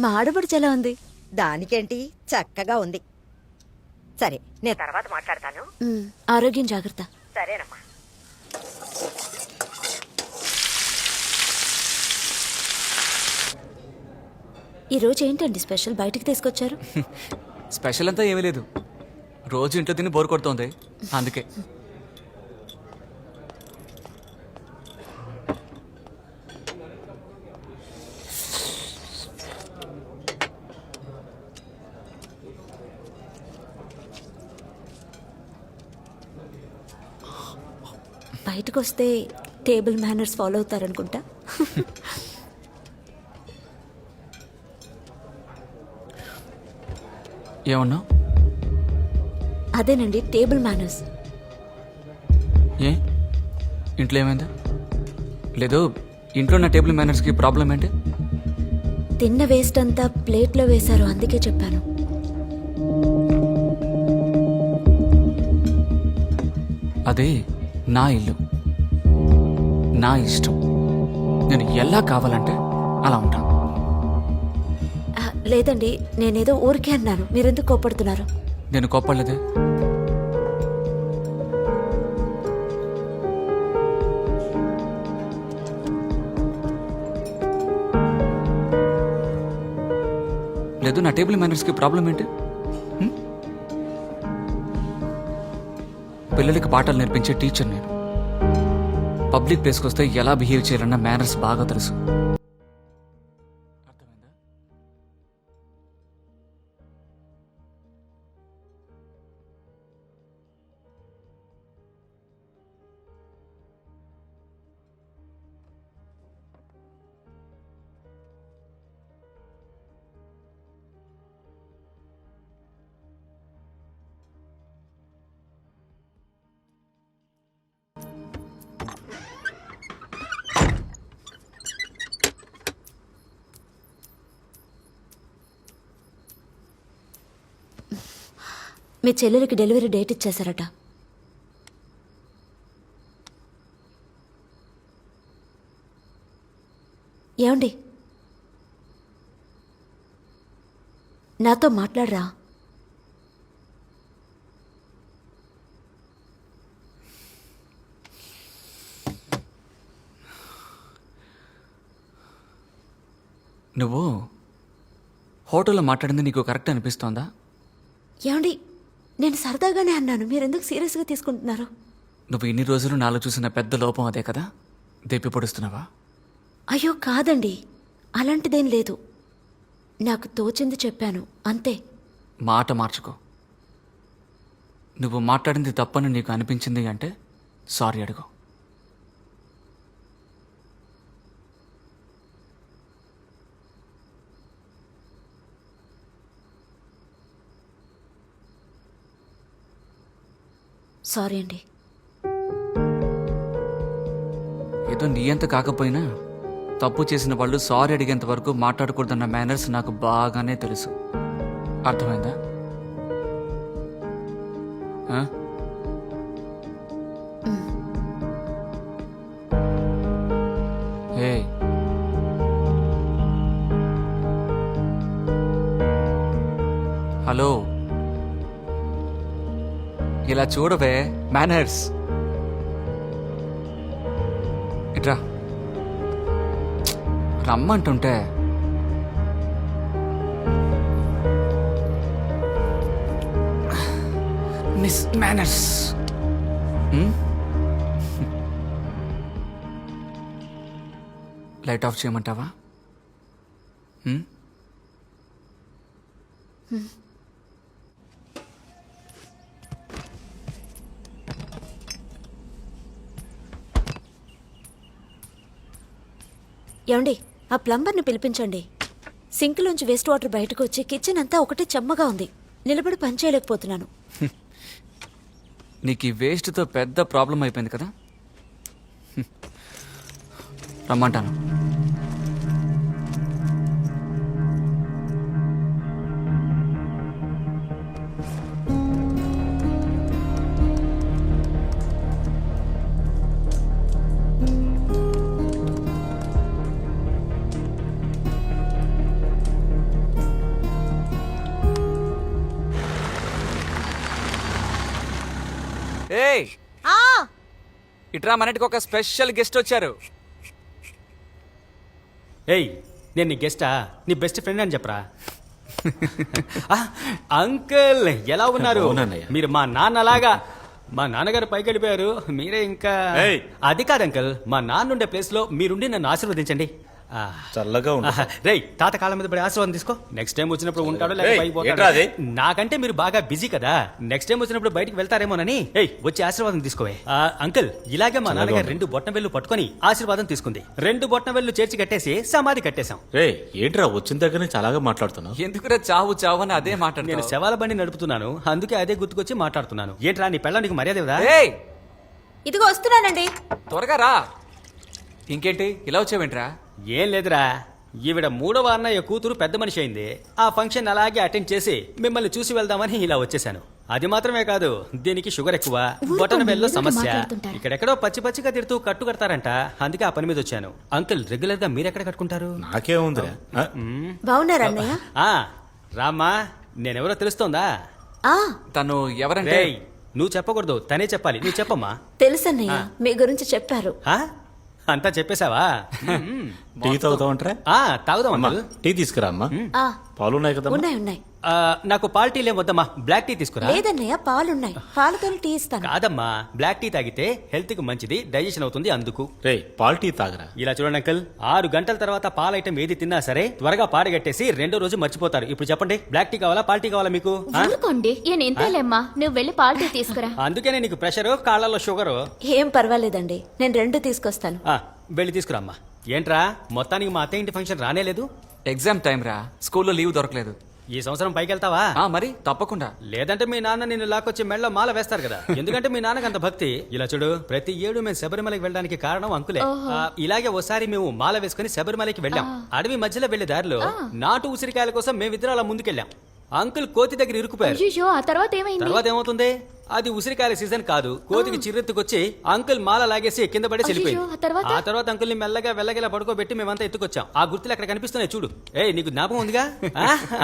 మా ఆడబడుచు ఎలా ఉంది? దానికేంటి, చక్కగా ఉంది. సరే, నేను తర్వాత మాట్లాడతాను. ఆరోగ్యం జాగ్రత్త. సరేనమ్మా. ఈరోజు ఏంటండి స్పెషల్ బయటికి తీసుకొచ్చారు? స్పెషల్ అంతా ఏమీ లేదు, రోజు ఇంట్లో తిని బోర్ కొడుతోంది, అందుకే. బయటకు వస్తే టేబుల్ మేనర్స్ ఫాలో అవుతారనుకుంటా. ఏమన్నా? అదేనండి, టేబుల్ మేనర్స్. ఏ, ఇంట్లో ఏమైందా? లేదు, ఇంట్లో ఉన్న టేబుల్ మేనర్స్కి ప్రాబ్లం ఏంటి? తిన్న వేస్ట్ అంతా ప్లేట్లో వేశారు, అందుకే చెప్పాను. అదే నా ఇల్లు, నా ఇష్టం. నేను ఎలా కావాలంటే అలా ఉంటాను. లేదండి, నేనేదో ఊరికే అన్నాను, మీరెందుకు కోపడుతున్నారు? నేను కోప్పడలేదే. లేదు, నా టేబుల్ మేనర్స్కి ప్రాబ్లం ఏంటి? పిల్లలకి పాఠాలు నేర్పించే టీచర్ నేను. పబ్లిక్ ప్లేస్కి వస్తే ఎలా బిహేవ్ చేయాలన్న మేనర్స్ బాగా తెలుసు. మీ చెల్లెలికి డెలివరీ డేట్ ఇచ్చేశారట. ఏమండి, నాతో మాట్లాడరా? నువ్వు హోటల్లో మాట్లాడింది నీకు కరెక్ట్ అనిపిస్తోందా? ఏమండి, నేను సరదాగానే అన్నాను, మీరెందుకు సీరియస్గా తీసుకుంటున్నారు? నువ్వు ఇన్ని రోజులు నాలో చూసిన పెద్ద లోపం అదే కదా? దెప్పి పొడుస్తున్నావా? అయ్యో కాదండి, అలాంటిదేం లేదు. నాకు తోచింది చెప్పాను అంతే. మాట మార్చుకో. నువ్వు మాట్లాడింది తప్పని నీకు అనిపించింది అంటే సారీ అడుగు. సారీ అండి. ఏదో నీ అంత కాకపోయినా తప్పు చేసిన వాళ్ళు సారీ అడిగేంత వరకు మాట్లాడకూడదన్న మేనర్స్ నాకు బాగానే తెలుసు. అర్థమైందా? ఆ? ఏ హలో, ఇలా చూడవే, మేనర్స్. ఇట్రా, రమ్మంటుంటే. Miss manners. లైట్ ఆఫ్ చేయమంటావా? ఏమండి, ఆ ప్లంబర్ని పిలిపించండి. సింక్లోంచి వేస్ట్ వాటర్ బయటకు వచ్చి కిచెన్ అంతా ఒకటే చెమ్మగా ఉంది. నిలబడి పని చేయలేకపోతున్నాను. నీకు ఈ వేస్ట్తో పెద్ద ప్రాబ్లం అయిపోయింది కదా? రమ్మంటాను. ఏయ్, ఇట్రా, మనటికి ఒక స్పెషల్ గెస్ట్ వచ్చారు. ఏయ్, నేను నీ గెస్టా? నీ బెస్ట్ ఫ్రెండ్ అని చెప్పరా? అంకుల్ ఎలా ఉన్నారు? మీరు మా నాన్నలాగా. మా నాన్నగారు పైకి వెళ్ళిపోయారు, మీరే ఇంకా. అది కాదు అంకుల్, మా నాన్న ఉండే ప్లేస్ లో మీరుండి నన్ను ఆశీర్వదించండి. చల్లగా రేయ్, తాత కాళ్ళ మీద పడి ఆశీర్వాదం తీసుకో. నెక్స్ట్ టైం వచ్చినప్పుడు ఉంటాడో లేకపోతే నాకంటే మీరు బాగా బిజీ కదా. నెక్స్ట్ టైం వచ్చినప్పుడు బయటికి వెళ్తారేమోనని. ఏయ్, వచ్చి ఆశీర్వాదం తీసుకోవే. అంకుల్, ఇలాగే మా నాన్నగారు 2 బొట్న వేళ్ళు పట్టుకొని ఆశీర్వాదం తీసుకుంది. 2 బొట్న వేళ్ళు చేర్చి కట్టేసి సమాధి కట్టేశాం. రే, ఏంట్రా వచ్చిన దగ్గర నుంచి అలాగే మాట్లాడుతున్నావు? ఎందుకురా చావు చావు అని అదే మాట్లాడు. నేను శవాల బండి నడుపుతున్నాను, అందుకే అదే గుర్తుకొచ్చి మాట్లాడుతున్నాను. ఏంట్రా, నీ పెళ్ళానికి మర్యాద ఇవ్వదా? ఏయ్, ఇదిగో వస్తున్నానండి. త్వరగా రా. ఇంకేంటి ఇలా వచ్చావేంట్రా? ఏం లేదురా, ఈవిడ 3వ అన్నయ్య కూతురు పెద్ద మనిషి అయింది. ఆ ఫంక్షన్ అలాగే అటెండ్ చేసి మిమ్మల్ని చూసి వెళ్దామని ఇలా వచ్చేసాను. అది మాత్రమే కాదు, దీనికి షుగర్ ఎక్కువ, బొటన వేల్లో సమస్య. ఇక్కడెక్కడో పచ్చి పచ్చిగా తిడుతూ కట్టు కడతారంట, అందుకే ఆ పని మీద వచ్చాను. అంకుల్, రెగ్యులర్ గా మీరెక్కడ కట్టుకుంటారు? నాకేముందిరా. బాగున్నారా అన్నయ్య? రామ్మా, నేనెవరో తెలుస్తోందా? తను ఎవరంటే? నువ్వు చెప్పకూడదు, తనే చెప్పాలి. నువ్వు చెప్పమ్మా. తెలుసన్నయ్య, మీ గురించి చెప్పారు. అంతా చెప్పేశావా? టీ తాగుతావంటరా? తాగుదాం. టీ తీసుకురా అమ్మా. పాలు ఉన్నాయి కదా? ఉన్నాయి ఉన్నాయి. నాకు పాలు టీ లేవద్దమ్మా, బ్లాక్ టీ తీసుకురా. లేదన్నయ్య, పాలున్నాయి, పాలతో టీ ఇస్తాను. కాదమ్మా, బ్లాక్ టీ తాగితే హెల్త్ కి మంచిది, డైజెషన్ అవుతుంది, అందుకు. రే, పాలు టీ తాగరా. ఇలా చూడండి అంకల్, 6 గంటల తర్వాత పాల ఐటమ్ ఏది తిన్నా సరే త్వరగా పాడగట్టేసి 2వ రోజు మర్చిపోతారు. ఇప్పుడు చెప్పండి, బ్లాక్ టీ కావాలా, పాలు టీ కావాలా మీకు? ఎంతేలేమ్మా, నువ్వు వెళ్ళి పాలు టీ తీసుకురా. అందుకనే నీకు ప్రెషరు, కాళ్ళలో షుగరు. ఏం పర్వాలేదండి, నేను 2 తీసుకొస్తాను. వెళ్ళి తీసుకురామ్మా. ఏంట్రా, మొత్తానికి మా అత్తయ్య ఇంటి ఫంక్షన్ రానేలేదు? ఎగ్జామ్ టైం రా, స్కూల్లో లీవ్ దొరకలేదు. ఈ సంవత్సరం పైకి వెళ్తావా? మరి తప్పకుండా. లేదంటే మీ నాన్న నిన్ను లాక్కొచ్చి మెళ్ళ మాల వేస్తారు కదా, ఎందుకంటే మీ నాన్నకి అంత భక్తి. ఇలా చూడు, ప్రతి ఏడు మేము శబరిమలకి వెళ్ళడానికి కారణం అంకులే. ఇలాగే ఓసారి మేము మాల వేసుకుని శబరిమలకి వెళ్ళాం. అడవి మధ్యలో వెళ్లే దారిలో నాటు ఉసిరికాయల కోసం మేమిద్దరం అలా ముందుకెళ్ళాం. అంకుల్ కోతి దగ్గర ఇరుక్కుపోయారు. అయ్యో ఆ తర్వాత ఏమైంది? తర్వాత ఏమవుతుంది? అది ఉసిరికాయల సీజన్ కాదు. కోతికి చిర్రెత్తుకొచ్చి అంకుల్ మాల లాగేసి కింద పడేసి వెళ్ళిపోయింది. ఆ తర్వాత అంకుల్ ని మెల్లగా వెళ్ళగలా పడుకోబెట్టి మేమంతా ఎత్తుకొచ్చాం. ఆ గుర్తులు అక్కడ కనిపిస్తున్నాయి చూడు. నీకు జ్ఞాపకం ఉందిగా?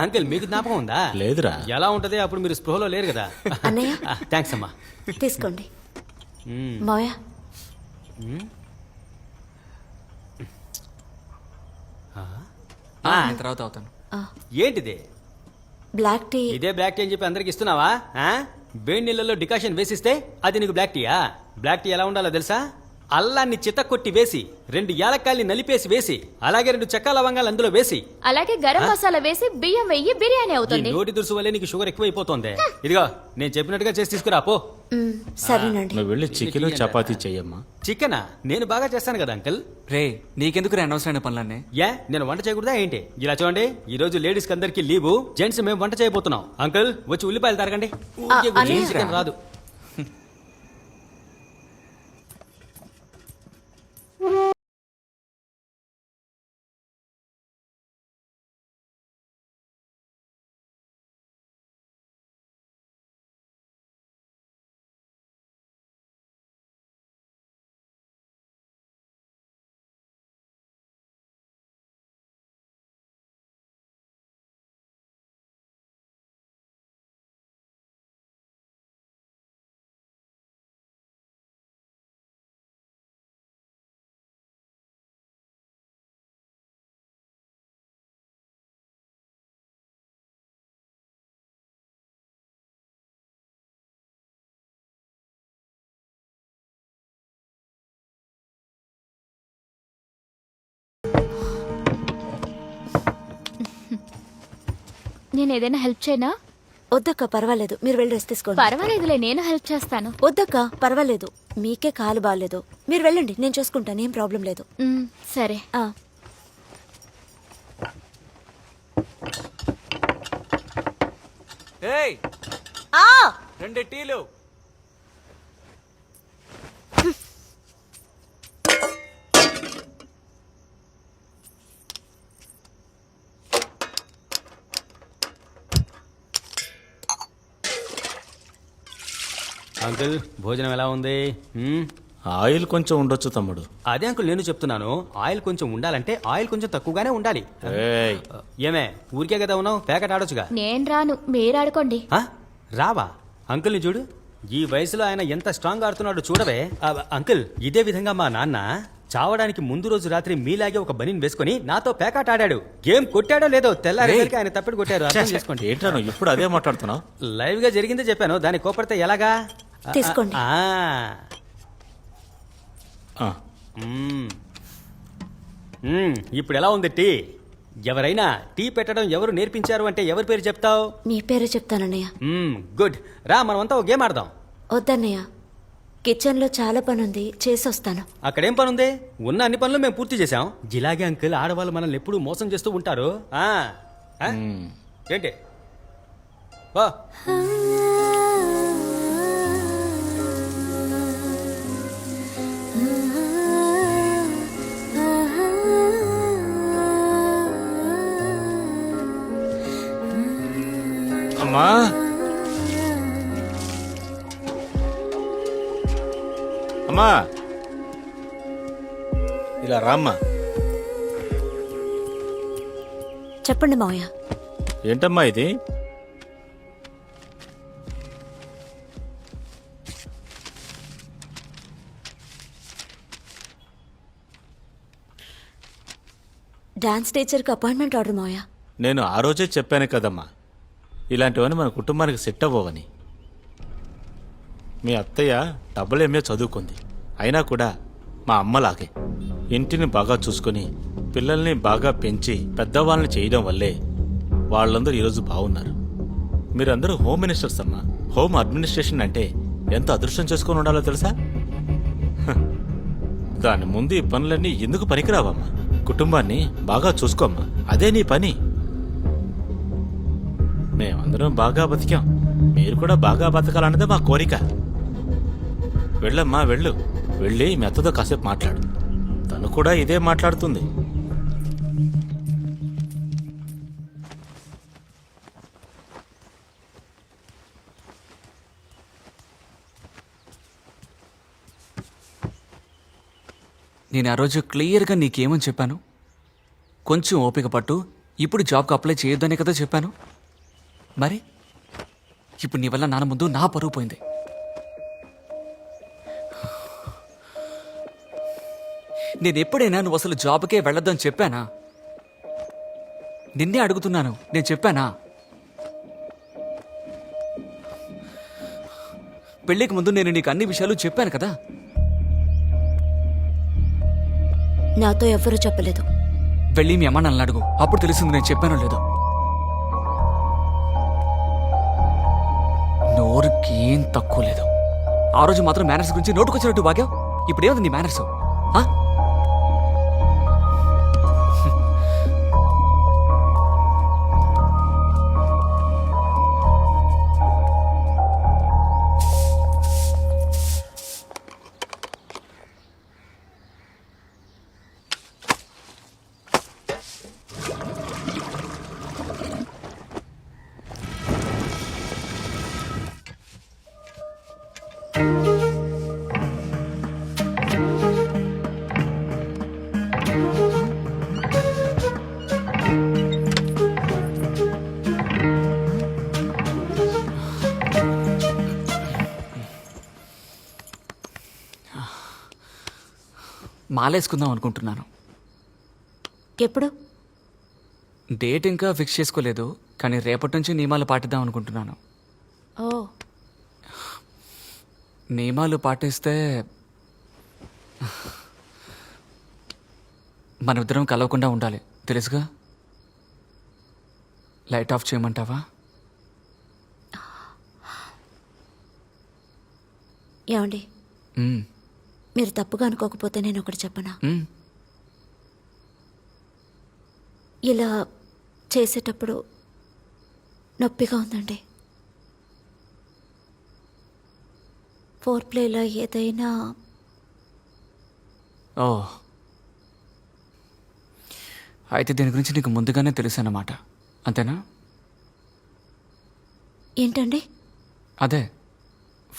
అంకుల్ మీకు జ్ఞాపకం ఉందా? లేదురా. ఎలా ఉంటది? అప్పుడు మీరు స్పృహలో లేరు కదా. అన్నయ్య థ్యాంక్స్ అమ్మా. తీసుకోండి. మావయ్య నేను తర్వాత అవుతాను. ఏంటిది? Black tea. ఇదే బ్లాక్ టీ అని చెప్పి అందరికి ఇస్తున్నావా? వేడి నీళ్ళలో డికాషన్ వేసిస్తే అది నీకు బ్లాక్ టీయా? బ్లాక్ టీ ఎలా ఉండాలో తెలుసా? అల్లాన్ని చితక్కొట్టి వేసి 2 యాలక్కాయల్ని నలిపేసి వేసి అలాగే 2 చెక్క లవంగాలు అందులో వేసి అలాగే గరం మసాలా వేసి బియ్యం వెయ్యి బిర్యానీ అవుతుంది. ఈ నోటి దురుసు వల్లే నీకు షుగర్ ఎక్కువైపోతుంది. ఇదిగో నేను చెప్పినట్టుగా చేసి తీసుకురా పో. సరేనండి. నువ్వు వెళ్ళి చికెన్ చపాతీ చెయ్యమ్మా. చికెనా? నేను బాగా చేస్తాను కదా అంకుల్. రే నీకెందుకు అనవసరమైన పనులన్నీ? నేను వంట చేయకూడదా ఏంటి? ఇలా చూడండి, ఈ రోజు లేడీస్ కి అందరికి లీవు, జెంట్స్ మేము వంట చేయబోతున్నాం. అంకుల్ వచ్చి ఉల్లిపాయలు తరగండి. చికెన్ రాదు. నేను ఏదైనా హెల్ప్ చేయనా? వద్దక్క పర్వాలేదు, మీరు వెళ్ళి రెస్ట్ తీసుకోండి. పర్వాలేదులే, నేను హెల్ప్ చేస్తాను. వద్దక్క పర్వాలేదు, మీకే కాలు బాగాలేదు, మీరు వెళ్ళండి, నేను చూసుకుంటాను, ఏం ప్రాబ్లం లేదు. సరే. ఏయ్ 2 టీలు. అంకుల్ భోజనం ఎలా ఉంది? ఆయిల్ కొంచెం ఉండొచ్చు తమ్ముడు. అదే అంకుల్ నేను చెప్తున్నాను, ఆయిల్ కొంచెం ఉండాలంటే ఆయిల్ కొంచెం తక్కువగానే ఉండాలి. ఏమే ఊరికే కదా ఉన్నావు, ప్యాకెట్ ఆడొచ్చుగా. నేను రాను, మీరు ఆడుకోండి. రావా? అంకుల్ని చూడు, ఈ వయసులో ఆయన ఎంత స్ట్రాంగ్ ఆడుతున్నాడు చూడవే. అంకుల్ ఇదే విధంగా మా నాన్న చావడానికి ముందు రోజు రాత్రి మీలాగే ఒక బనీన్ వేసుకుని నాతో పేకాట ఆడాడు. గేమ్ కొట్టాడో లేదో తెల్లారి ఆయన తప్పెడు కొట్టారు. అర్థం చేసుకోండి. ఏంట్రా ఇప్పుడు అదే మాట్లాడుతున్నావు? లైవ్ గా జరిగిందే చెప్పాను, దాన్ని కోపడితే ఎలాగా? తీసుకోండి. ఇప్పుడు ఎలా ఉంది టీ? ఎవరైనా టీ పెట్టడం ఎవరు నేర్పించారు అంటే ఎవరి పేరు చెప్తావు? మీ పేరే చెప్తానన్నయ్య. గుడ్, రా మనమంతా ఒక గేమ్ ఆడదాం. వద్దన్నయ్య, కిచెన్ లో చాలా పని ఉంది, చేసి వస్తాను. అక్కడేం పని ఉంది? ఉన్న అన్ని పనులు మేము పూర్తి చేసాం. జిలాగే అంకుల్ ఆడవాళ్ళు మనల్ని ఎప్పుడు మోసం చేస్తూ ఉంటారు. ఏంటి వా. అమ్మా అమ్మా ఇలా రామ్మా. చెప్పండి మావయ్య. ఏంటమ్మా ఇది? డాన్స్ టీచర్కి అపాయింట్మెంట్ ఆర్డర్ మావయ్య. నేను ఆ రోజే చెప్పాను కదమ్మా, ఇలాంటివన్నీ మన కుటుంబానికి సెట్ అవ్వవని. మీ అత్తయ్య డబ్బులు ఎంఏ చదువుకుంది, అయినా కూడా మా అమ్మలాగే ఇంటిని బాగా చూసుకుని పిల్లల్ని బాగా పెంచి పెద్దవాళ్ళని చేయడం వల్లే వాళ్ళందరూ ఈరోజు బాగున్నారు. మీరందరూ హోమ్ మినిస్టర్స్ అమ్మా. హోమ్ అడ్మినిస్ట్రేషన్ అంటే ఎంత అదృష్టం చేసుకొని ఉండాలో తెలుసా? దాని ముందు ఈ పనులన్నీ ఎందుకు పనికిరావమ్మా? కుటుంబాన్ని బాగా చూసుకోమ్మా, అదే నీ పని. మేమందరం బాగా బతికాం, మీరు కూడా బాగా బతకాలన్నదే మా కోరిక. వెళ్ళమ్మా వెళ్ళు, వెళ్ళి మీ అత్తతో కాసేపు మాట్లాడు, తను కూడా ఇదే మాట్లాడుతుంది. నేను ఆ రోజు క్లియర్గా నీకేమని చెప్పాను? కొంచెం ఓపిక పట్టు, ఇప్పుడు జాబ్కి అప్లై చేయొద్దనే కదా చెప్పాను. మరి ఇప్పుడు నీ వల్ల నాన్న ముందు నా పరువు పోయింది. నేను ఎప్పుడైనా నువ్వు అసలు జాబ్కే వెళ్ళొద్దని చెప్పానా? నిన్నే అడుగుతున్నాను, నేను చెప్పానా? పెళ్ళికి ముందు నేను నీకు అన్ని విషయాలు చెప్పాను కదా. నాతో ఎవ్వరూ చెప్పలేదు. వెళ్ళి మీ అమ్మ నన్ను అడుగు, అప్పుడు తెలిసింది నేను చెప్పానో లేదో. నోరుకి ఏం తక్కువ లేదు. ఆ రోజు మాత్రం మేనర్స్ గురించి నోటుకొచ్చినట్టు బాగావు. ఇప్పుడేముంది నీ మేనర్స్? మాలేసుకుందాం అనుకుంటున్నాను. ఎప్పుడు? డేట్ ఇంకా ఫిక్స్ చేసుకోలేదు, కానీ రేపటి నుంచి నియమాలు పాటిద్దాం అనుకుంటున్నాను. ఓ, నియమాలు పాటిస్తే మనమిద్దరం కలవకుండా ఉండాలి, తెలుసుగా. లైట్ ఆఫ్ చేయమంటావా? ఏమండి, మీరు తప్పుగా అనుకోకపోతే నేను ఒకటి చెప్పనా? ఇలా చేసేటప్పుడు నొప్పిగా ఉందండి. ఫోర్ ప్లేలో ఏదైనా ఓ, అయితే దీని గురించి నీకు ముందుగానే తెలుసు అన్నమాట, అంతేనా? ఏంటండి? అదే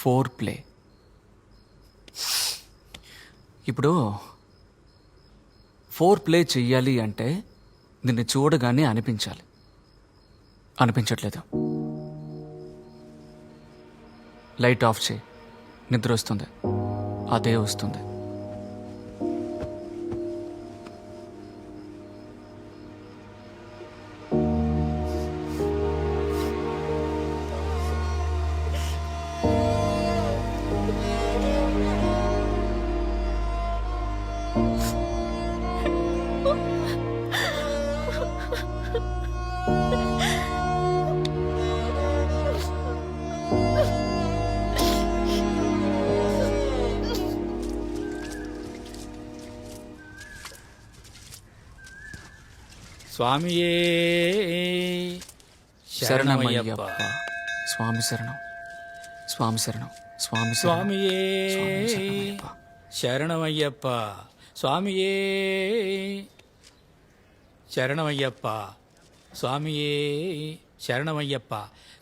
ఫోర్ ప్లే. ఇప్పుడు ఫోర్ ప్లే చెయ్యాలి అంటే నిన్ను చూడగానే అనిపించాలి. అనిపించట్లేదు. లైట్ ఆఫ్ చేయి, నిద్ర వస్తుంది, అదే వస్తుంది. స్వామియే శరణమయ్యప్ప. స్వామి శరణం, స్వామి శరణం, స్వామి స్వామియే శరణమయ్యప్ప. శరణమయ్యప్ప. స్వామియే శరణమయ్యప్ప. స్వామియే శరణమయ్యప్ప.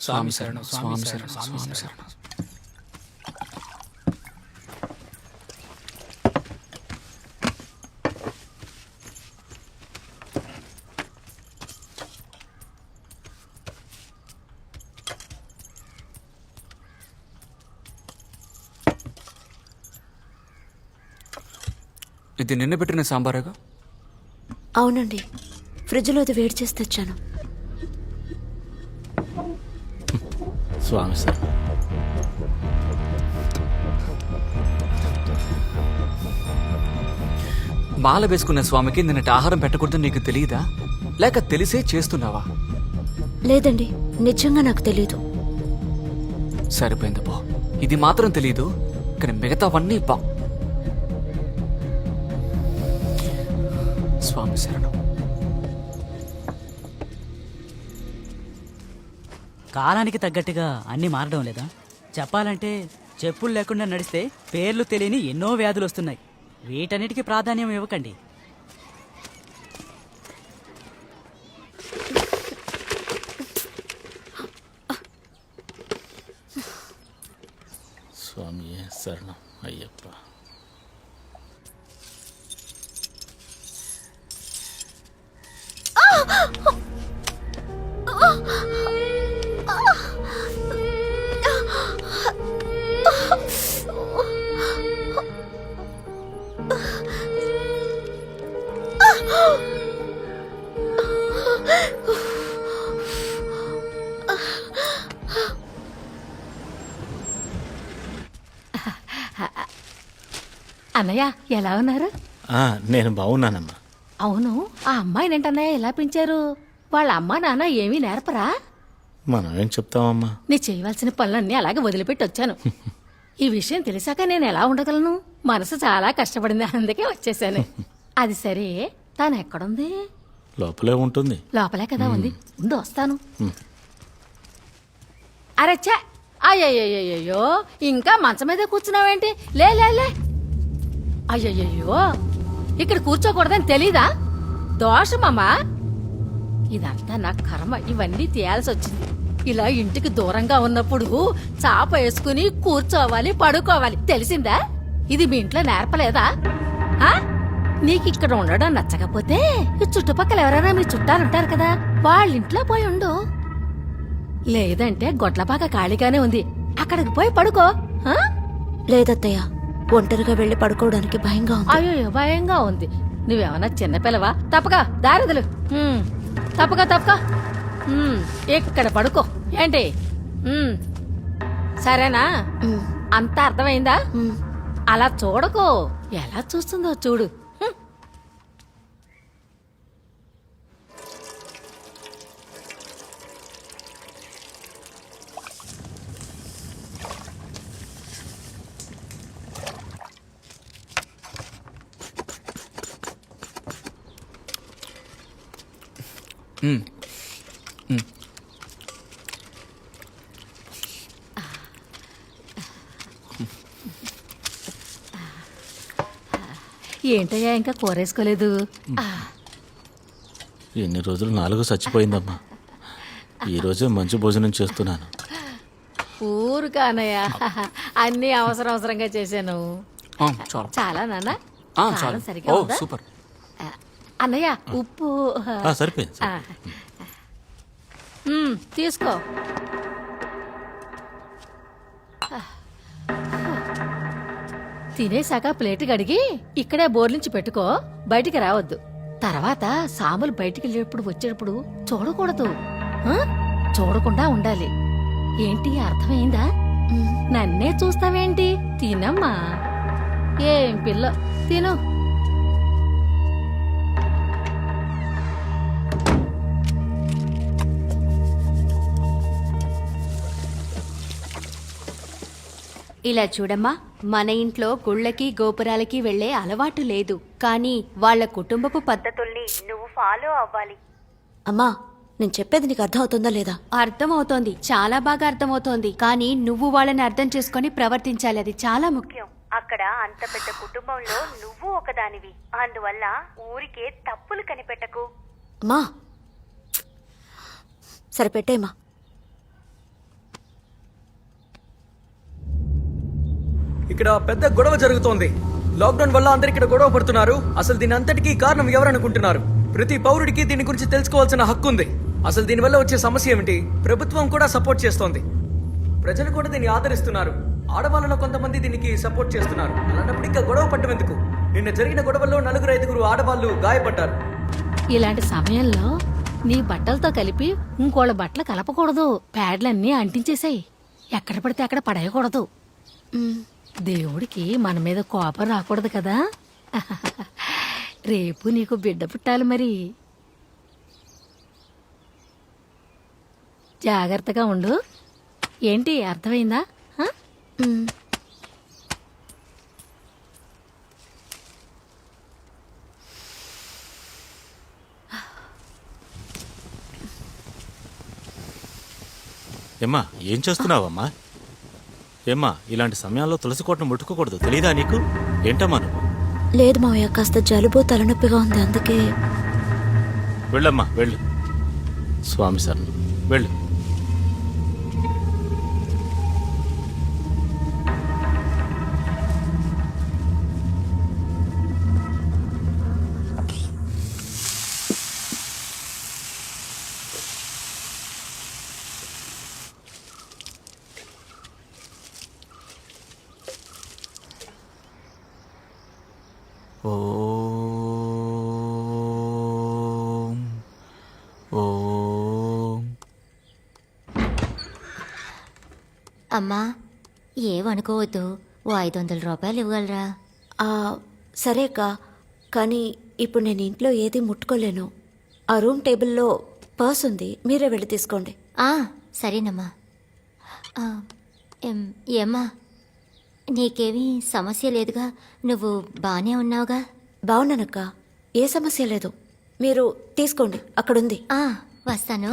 స్వామి శరణం, స్వామి శరణం, స్వామి శరణం. ఇది నిన్న పెట్టిన సాంబారేగా? అవునండి, ఫ్రిడ్జ్లో అది వేడి చేసి తెచ్చాను. స్వామి సార్, మాల వేసుకున్న స్వామికి నిన్నటి ఆహారం పెట్టకూడదని నీకు తెలియదా, లేక తెలిసే చేస్తున్నావా? లేదండి, నిజంగా నాకు తెలీదు. సరిపోయింది బా, ఇది మాత్రం తెలీదు, కానీ మిగతావన్నీ బా. స్వామి శరణం. కాలానికి తగ్గట్టుగా అన్నీ మారడం లేదా? చెప్పాలంటే చెప్పులు లేకుండా నడిస్తే పేర్లు తెలియని ఎన్నో వ్యాధులు వస్తున్నాయి. వీటన్నిటికీ ప్రాధాన్యం ఇవ్వకండి. స్వామియే శరణం అయ్యప్ప. అన్నయ్య ఎలా ఉన్నారు? నేను బాగున్నానమ్మా. అవును, ఆ అమ్మాయినేంటన్నయ్య ఎలా పెంచారు? వాళ్ళ అమ్మా నాన్న ఏమీ నేర్పరా? మనం ఏం చెప్తామమ్మా? నీ చేయవలసిన పనులన్నీ అలాగే వదిలిపెట్టి వచ్చాను. ఈ విషయం తెలిసాక నేను ఎలా ఉండగలను? మనసు చాలా కష్టపడింది, అందుకే వచ్చేసాను. అది సరే, తాను ఎక్కడుంది? లోపలే ఉంటుంది. లోపలే కదా ఉంది. ఉండు వస్తాను. అరెచ్చా, అయ్యయ్యో, ఇంకా మంచం మీద కూర్చున్నావేంటి? లే లే లే. అయ్యయ్యో, ఇక్కడ కూర్చోకూడదని తెలీదా? దోషమమ్మా. ఇదంతా నా కర్మ, ఇవన్నీ తీయాల్సి వచ్చింది. ఇలా ఇంటికి దూరంగా ఉన్నప్పుడు చాప వేసుకుని కూర్చోవాలి, పడుకోవాలి, తెలిసిందా? ఇది మీ ఇంట్లో నేర్పలేదా? నీకు ఇక్కడ ఉండడం నచ్చకపోతే ఈ చుట్టుపక్కల ఎవరైనా మీ చుట్టాలుంటారు కదా, వాళ్ళ ఇంట్లో పోయి ఉండు. లేదంటే గొడ్లపాక ఖాళీగానే ఉంది, అక్కడికి పోయి పడుకో. లేదత్తయ్య, ఒంటరిగా వెళ్లి పడుకోవడానికి భయంగా ఉంది. అయ్యో, భయంగా ఉంది. నువ్వేమన్నా చిన్నపిల్లవా? తప్పగా దారిదులు. తప్పగా ఇక్కడ పడుకో. ఏంటి? సరేనా? అంతా అర్థమైందా? అలా చూడకో, ఎలా చూస్తుందో చూడు. ఏంటయ్యా ఇంకా కూరేసుకోలేదు? ఎన్ని రోజులు 4 చచ్చిపోయిందమ్మా. ఈ రోజే మంచి భోజనం చేస్తున్నాను. ఊరు కానయ్యా, అన్ని అవసరంగా చేశాను. చాలా నాన్న, సరిగా ఉందా? సూపర్. అన్నయ్య ఉప్పు సరిపోయింది. తీసుకో. తినేశాక ప్లేట్ కడిగి ఇక్కడే బోర్లించి పెట్టుకో, బయటికి రావద్దు. తర్వాత సాములు బయటికి వెళ్ళేటప్పుడు వచ్చేటప్పుడు చూడకూడదు, చూడకుండా ఉండాలి. ఏంటి అర్థమైందా? నన్నే చూస్తావేంటి? తినమ్మా. ఏం పిల్ల, తిను. ఇలా చూడమ్మా, మన ఇంట్లో గుళ్ళకి గోపురాలకి వెళ్లే అలవాటు లేదు, కానీ వాళ్ళ కుటుంబపు పద్ధతుల్ని నువ్వు ఫాలో అవ్వాలి. అమ్మా, నేను చెప్పేది నీకు అర్థం అవుతుందా లేదా? అర్థమవుతోంది, చాలా బాగా అర్థమవుతోంది. కానీ నువ్వు వాళ్ళని అర్థం చేసుకొని ప్రవర్తించాలి, అది చాలా ముఖ్యం. అక్కడ అంత పెద్ద కుటుంబంలో నువ్వు ఒకదానివి, అందువల్ల ఊరికే తప్పులు కనిపెట్టకు. అమ్మా, సరే పెట్టేమ్మా. ఇక్కడ పెద్ద గొడవ జరుగుతోంది. లాక్డౌన్ వల్ల అందరు ఇక్కడ గొడవ పడుతున్నారు. అసలు దీని అంతటికీ కారణం ఎవరనుకుంటున్నారు? ప్రతి పౌరుడికి దీని గురించి తెలుసుకోవాల్సిన హక్కు ఉంది. అసలు దీనివల్ల వచ్చే సమస్య ఏమిటి? ప్రభుత్వం కూడా సపోర్ట్ చేస్తోంది, ప్రజలు కూడా దీన్ని ఆదరిస్తున్నారు. ఆడవాళ్ళలో కొంతమంది దీనికి సపోర్ట్ చేస్తున్నారు. అలాంటప్పుడు ఇంకా గొడవ పట్టం ఎందుకు? నిన్న జరిగిన గొడవల్లో 4-5 ఆడవాళ్లు గాయపడ్డారు. ఇలాంటి సమయంలో నీ బట్టలతో కలిపి ఇంకోళ్ళ బట్టలు కలపకూడదు. ప్యాడ్లన్నీ అంటించేసాయి, ఎక్కడ పడితే అక్కడ పడేయకూడదు. దేవుడికి మన మీద కోపం రాకూడదు కదా. రేపు నీకు బిడ్డ పుట్టాలి, మరి జాగ్రత్తగా ఉండు. ఏంటి అర్థమైందా? ఏమ్మా, ఏం చేస్తున్నావమ్మా? ఏమ్మా, ఇలాంటి సమయాల్లో తులసి కోటను ముట్టుకోకూడదు, తెలీదా నీకు? ఏంటమ్మా నువ్వు? లేదు మావయ్య, కాస్త జలుబు తలనొప్పిగా ఉంది, అందుకే. వెళ్ళమ్మా, వెళ్ళు. స్వామి శరణం, వెళ్ళు. అమ్మా, ఏమనుకోవద్దు, ఓ 500 రూపాయలు ఇవ్వగలరా? సరే అక్క, కానీ ఇప్పుడు నేను ఇంట్లో ఏది ముట్టుకోలేను. ఆ రూమ్ టేబుల్లో పర్స్ ఉంది, మీరే వెళ్ళి తీసుకోండి. సరేనమ్మా. ఏమ్మా, నీకేమీ సమస్య లేదుగా? నువ్వు బాగానే ఉన్నావుగా? బాగున్నానక్క, ఏ సమస్య లేదు. మీరు తీసుకోండి, అక్కడుంది. వస్తాను.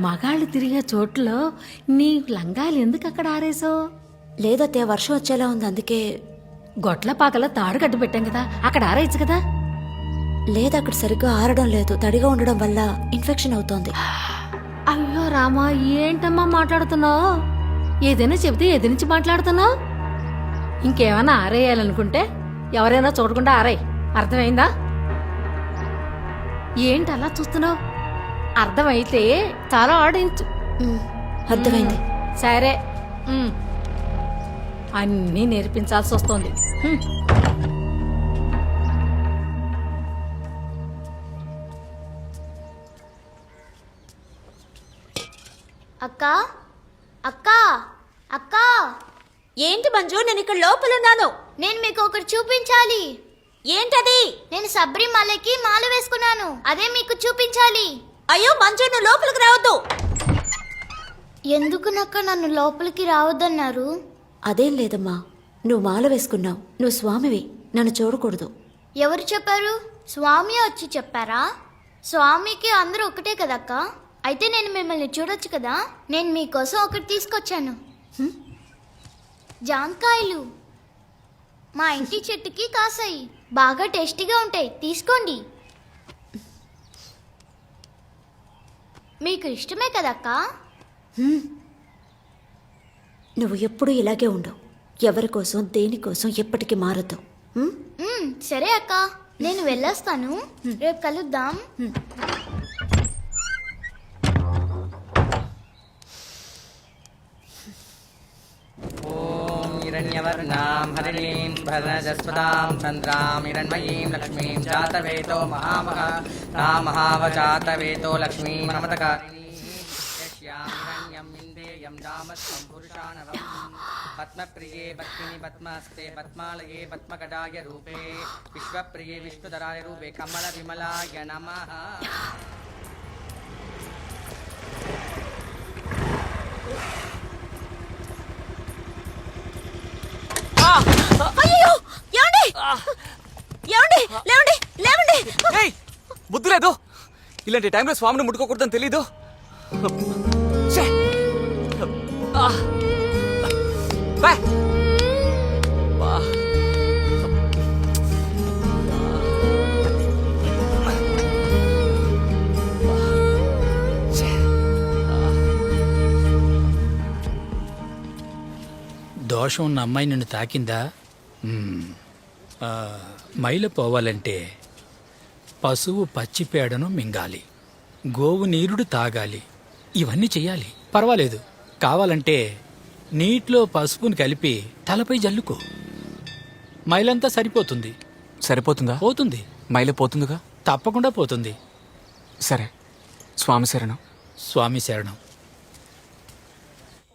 మగాళ్ళు తిరిగే చోట్లో నీ లంగాలు ఎందుకు అక్కడ ఆరేసో? లేదత్తయ్య, వర్షం వచ్చేలా ఉంది, అందుకే. గొట్ల పాకలో తాడు కట్టు పెట్టాం కదా, అక్కడ ఆరేయచ్చు కదా. లేదు, అక్కడ సరిగ్గా ఆరడం లేదు. తడిగా ఉండడం వల్ల ఇన్ఫెక్షన్ అవుతోంది. అయ్యో రామా, ఏంటమ్మా మాట్లాడుతున్నావు? ఏదైనా చెబితే ఎదిరించి మాట్లాడుతున్నావు. ఇంకేమైనా ఆరేయాలనుకుంటే ఎవరైనా చూడకుండా ఆరేయ్, అర్థమైందా? ఏంటి అలా చూస్తున్నావు? అర్థమైతే చాలా ఆడించు. అర్థమైంది. సరే, అన్నీ నేర్పించాల్సి వస్తుంది. అక్కా అక్కా అక్కా, ఏంటి మంజు, నేను ఇక్కడ లోపలున్నాను. నేను మీకు ఒకటి చూపించాలి. ఏంటది? నేను శబరిమలకి మాల వేసుకున్నాను, అదే మీకు చూపించాలి. అయ్యో మంజు, నువ్వు లోపలికి రావద్దు. ఎందుకు నక్క నన్ను లోపలికి రావద్దన్నారు? అదేం లేదమ్మా, నువ్వు మాల వేసుకున్నావు, నువ్వు స్వామివి, నన్ను చూడకూడదు. ఎవరు చెప్పారు? స్వామి వచ్చి చెప్పారా? స్వామికి అందరూ ఒకటే కదక్క. అయితే నేను మిమ్మల్ని చూడొచ్చు కదా. నేను మీకోసం ఒకటి తీసుకొచ్చాను. జాంకాయలు మా ఇంటి చెట్టుకి కాసాయి, బాగా టేస్టీగా ఉంటాయి, తీసుకోండి. మీకు ఇష్టమే కదక్క. నువ్వు ఎప్పుడూ ఇలాగే ఉండవు, ఎవరి కోసం దేనికోసం ఎప్పటికీ మారద్దు. సరే అక్క, నేను వెళ్ళొస్తాను, రేపు కలుద్దాం. हिरण्यवर्णां हरिणीं भरजस्पदां चन्द्रां हिरण्मयीं लक्ष्मीं जातवेतो महामहावजातवेतो लक्ष्मीं नमतकारिणीं यस्यां हिरण्यं इन्देयं दामत्वं पुरुषानवं पद्मप्रिये पद्मिनि पद्मस्ते पद्मालये पद्मकटाय रूपे विश्वप्रिये विष्णुधराय रूपे कमलविमलाय नमः. బుద్ధి లేదు, ఇలాంటి టైంలో స్వామిని ముట్టుకోకూడదని తెలీదు. దోషం ఉన్న అమ్మాయి నిన్ను తాకిందా? మైల పోవాలంటే పశువు పచ్చిపేడను మింగాలి, గోవు నీరుడు తాగాలి, ఇవన్నీ చెయ్యాలి. పర్వాలేదు, కావాలంటే నీటిలో పసుపుని కలిపి తలపై జల్లుకో, మైలంతా సరిపోతుంది. సరిపోతుందా? పోతుంది. మైల పోతుందిగా? తప్పకుండా పోతుంది. సరే, స్వామి శరణం. స్వామి శరణం.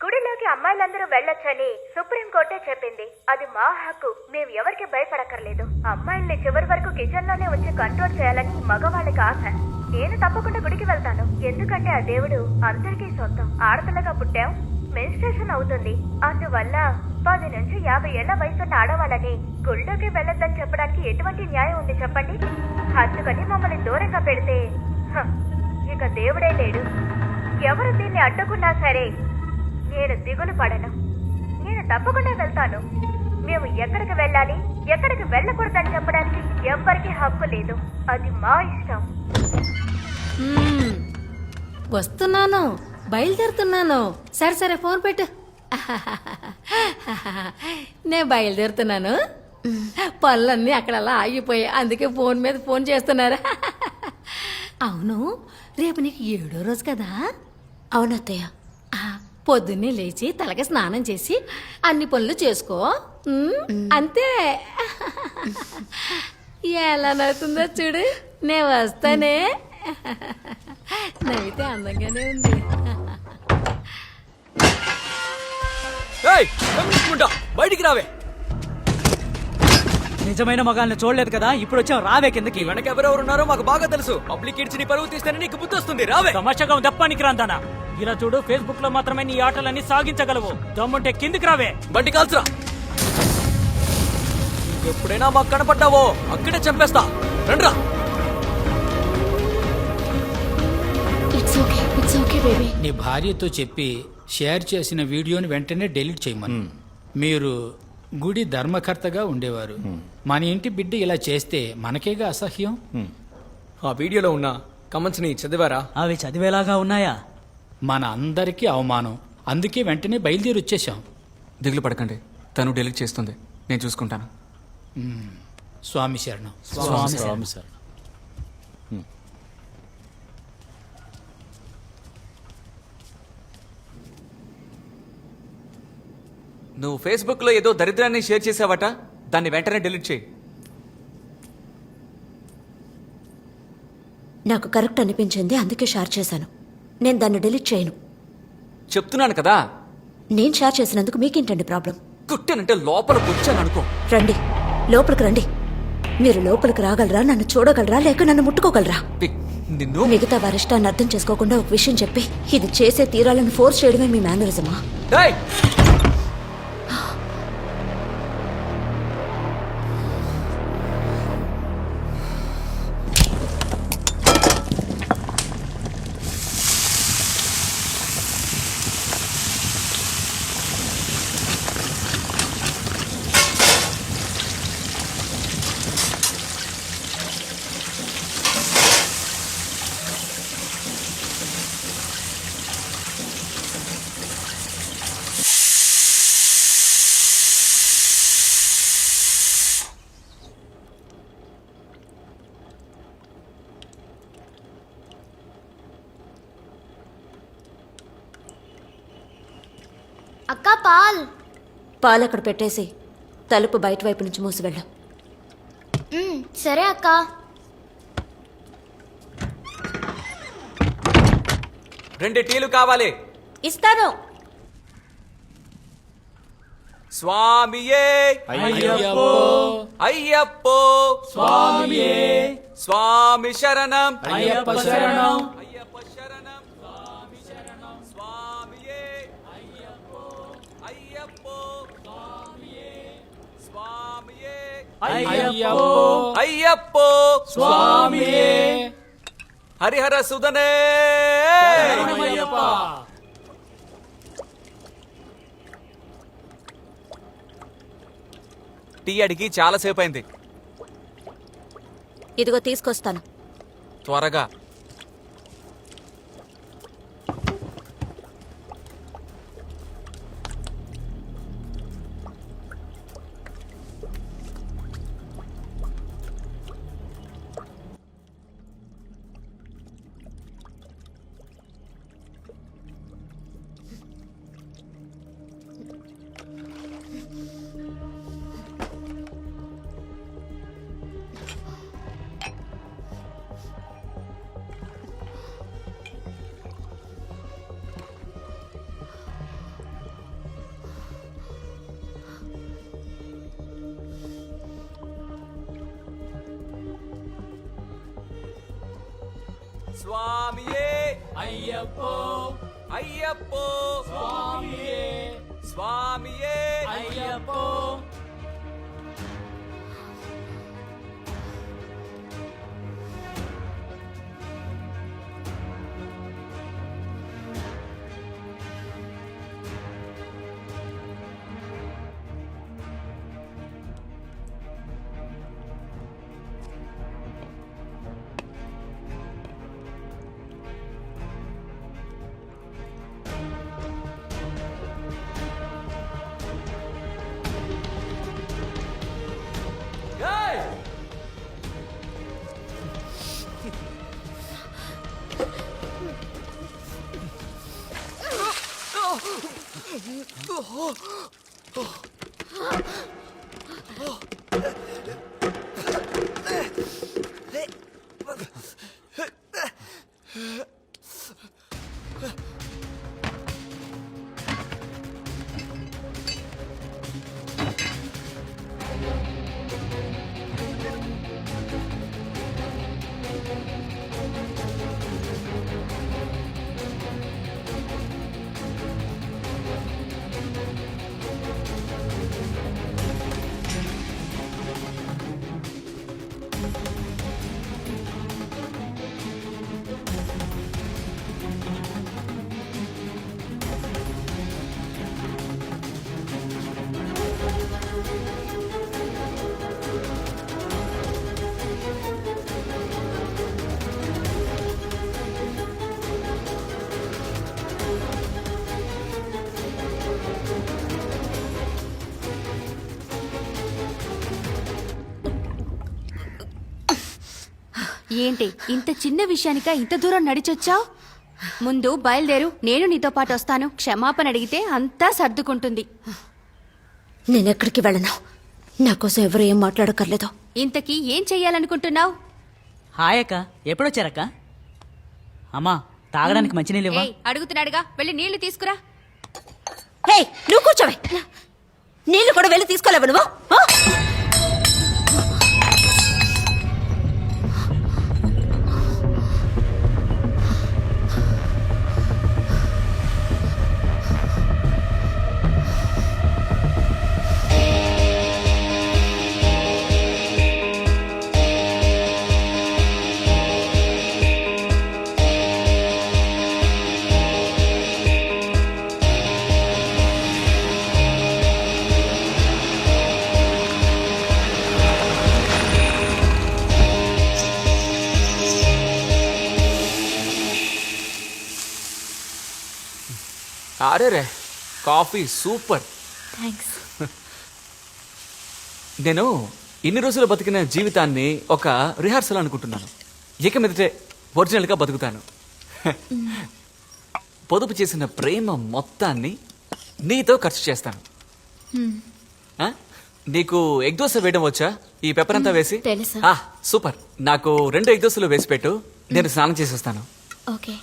గుడిలోకి అమ్మాయిలందరూ వెళ్ళొచ్చని సుప్రీంకోర్టే చెప్పింది. అది మా హక్కు, మేము ఎవరికి భయపడక్కర్లేదు. అమ్మాయిల్ని చివరి వరకు కిచెన్ లోనే వచ్చి కంట్రోల్ చేయాలని మగవాళ్ళకి ఆశ. నేను తప్పకుండా గుడికి వెళ్తాను, ఎందుకంటే ఆ దేవుడు అందరికీ సొంతం. ఆడపిల్లగా పుట్టాం, మెన్స్ట్రేషన్ అవుతుంది, అందువల్ల 10 నుంచి 50 ఏళ్ల వయసున్న ఆడవాళ్ళని గుళ్ళోకి వెళ్ళొద్దని చెప్పడానికి ఎటువంటి న్యాయం ఉంది చెప్పండి? అందుకని మమ్మల్ని దూరంగా పెడితే ఇక దేవుడే లేడు. ఎవరు దీన్ని అడ్డుకున్నా సరే నేను దిగులు పడను, నేను తప్పకుండా వెళ్తాను. మేము ఎక్కడికి వెళ్ళాలి, ఎక్కడికి వెళ్ళకూడదని చెప్పడానికి ఎవ్వరికీ హక్కు లేదు, అది మా ఇష్టం. వస్తున్నాను, బయలుదేరుతున్నాను. సరే సరే, ఫోన్ పెట్టు. నేను బయలుదేరుతున్నాను, పనులన్నీ అక్కడ అలా ఆగిపోయాయి, అందుకే ఫోన్ మీద ఫోన్ చేస్తున్నారా? అవును, రేపు నీకు 7వ రోజు కదా? అవునత్తయ్య. పొద్దున్నే లేచి తలకి స్నానం చేసి అన్ని పనులు చేసుకో. అంతే. ఎలా నవ్వుతుందో చూడు. నే వస్తానే. నవ్వితే అందంగానే ఉంది. బయటికి రావే. నిజమైన మగాల్ని చూడలేదు కదా, ఇప్పుడు వచ్చాం, రావే కిందకి. వెనక ఎవరెవరు ఉన్నారో మాకు బాగా తెలుసు. పబ్లిక్ ఇడ్చి నీ పరువు తీస్తేనే నీకు బుద్ధి వస్తుంది. రావే. తమాషాగా దప్పానికి రాందానా. ఇలా చూడు, ఫేస్బుక్ లో మాత్రమే నీ ఆటలన్నీ సాగించగలవు. దమ్ముంటే కిందికి రావే. బండి కాల్చురా. ఎప్పుడైనా మాకు కనపడ్డావో అక్కడే చంపేస్తా. రండ్రా. నీ భార్యతో చెప్పి షేర్ చేసిన వీడియోని వెంటనే డెలీట్ చేయమని. మీరు గుడి ధర్మకర్తగా ఉండేవారు. మన ఇంటి బిడ్డ ఇలా చేస్తే మనకేగా అసహ్యం. ఆ వీడియోలో ఉన్న కమెంట్స్ ని చదివారా? అవి చదివేలాగా ఉన్నాయా? మన అందరికీ అవమానం. అందుకే వెంటనే బయలుదేరి వచ్చేసాం. దిగులు పడకండి, తను డెలీట్ చేస్తుంది, నేను చూసుకుంటాను. స్వామి శరణం. స్వామి శరణం. నువ్వు ఫేస్బుక్ లో ఏదో దరిద్రాన్ని షేర్ చేసావట, దాన్ని వెంటనే డిలీట్ చేయి. నాకు కరెక్ట్ అనిపించింది, అందుకే షేర్ చేశాను. నేను దాన్ని డిలీట్ చేయను. చెప్తున్నాను కదా. నేను షేర్ చేసినందుకు మీకేంటండి ప్రాబ్లం? కుట్టానంటే లోపలికి వచ్చాను అనుకో. రండి, లోపలికి రండి. మీరు లోపలికి రాగలరా, నన్ను చూడగలరా, లేక నన్ను ముట్టుకోగలరా? నిన్ను మిగతా వారిష్టాన్ని అర్థం చేసుకోకుండా ఒక విషయం చెప్పి ఇది చేసే తీరాలను ఫోర్స్ చేయడమే మీ మేనరిజమా? అక్క పాల్. పాలు అక్కడ పెట్టేసి తలుపు బయట వైపు నుంచి మూసి వెళ్ళు. సరే అక్క. రెండు టీలు కావాలి. ఇస్తాను. స్వామియే అయ్యప్పో అయ్యప్పో స్వామియే స్వామి శరణం అయ్యప్ప శరణం అయ్యప్ప శరణం స్వామి శరణం స్వామియే అయ్యప్పో అయ్యప్పో స్వామియే స్వామియే అయ్యప్పో అయ్యప్పో స్వామియే హరిహర సుదనే శరణమయ్యప్ప. టీ అడిగి చాలాసేపు అయింది. ఇదిగో తీసుకొస్తాను. త్వరగా. స్వామియే అయ్యప్పో అయ్యప్పో స్వామియే స్వామియే అయ్యప్పో ఏంటి ఇంత చిన్న విషయానిక ఇంత దూరం నడిచొచ్చావు? ముందు బయలుదేరు, నేను నీతో పాటు వస్తాను. క్షమాపణ అడిగితే అంతా సర్దుకుంటుంది. నేనెక్కడికి వెళ్ళను. నా కోసం ఎవరు ఏం మాట్లాడక్కర్లేదు. ఇంతకీ ఏం చెయ్యాలనుకుంటున్నావు? హాయ్ అక్క, ఎప్పుడొచ్చారక్క? అమ్మా, తాగడానికి మంచినీళ్ళు ఇవ్వ. ఏయ్, అడుగుతున్నాడుగా, వెళ్ళి నీళ్లు తీసుకురా. హే, నువ్వు కూర్చోవే. నీళ్ళు కూడా వెళ్ళి తీసుకోలేవు నువ్వు? ఆ? అరే రే, కాఫీ సూపర్. థ్యాంక్స్. నేను ఇన్ని రోజులు బతికిన జీవితాన్ని ఒక రిహార్సల్ అనుకుంటున్నాను. ఇక మీదటే ఒరిజినల్గా బతుకుతాను. పొదుపు చేసిన ప్రేమ మొత్తాన్ని నీతో ఖర్చు చేస్తాను. ఆ? నీకు ఎగ్ దోశ వేయడం వచ్చా? ఈ పెప్పర్ అంతా వేసి. తెలుసా? సూపర్. నాకు 2 ఎగ్ దోశలు వేసి పెట్టు, నేను స్నానం చేసేస్తాను. ఓకే.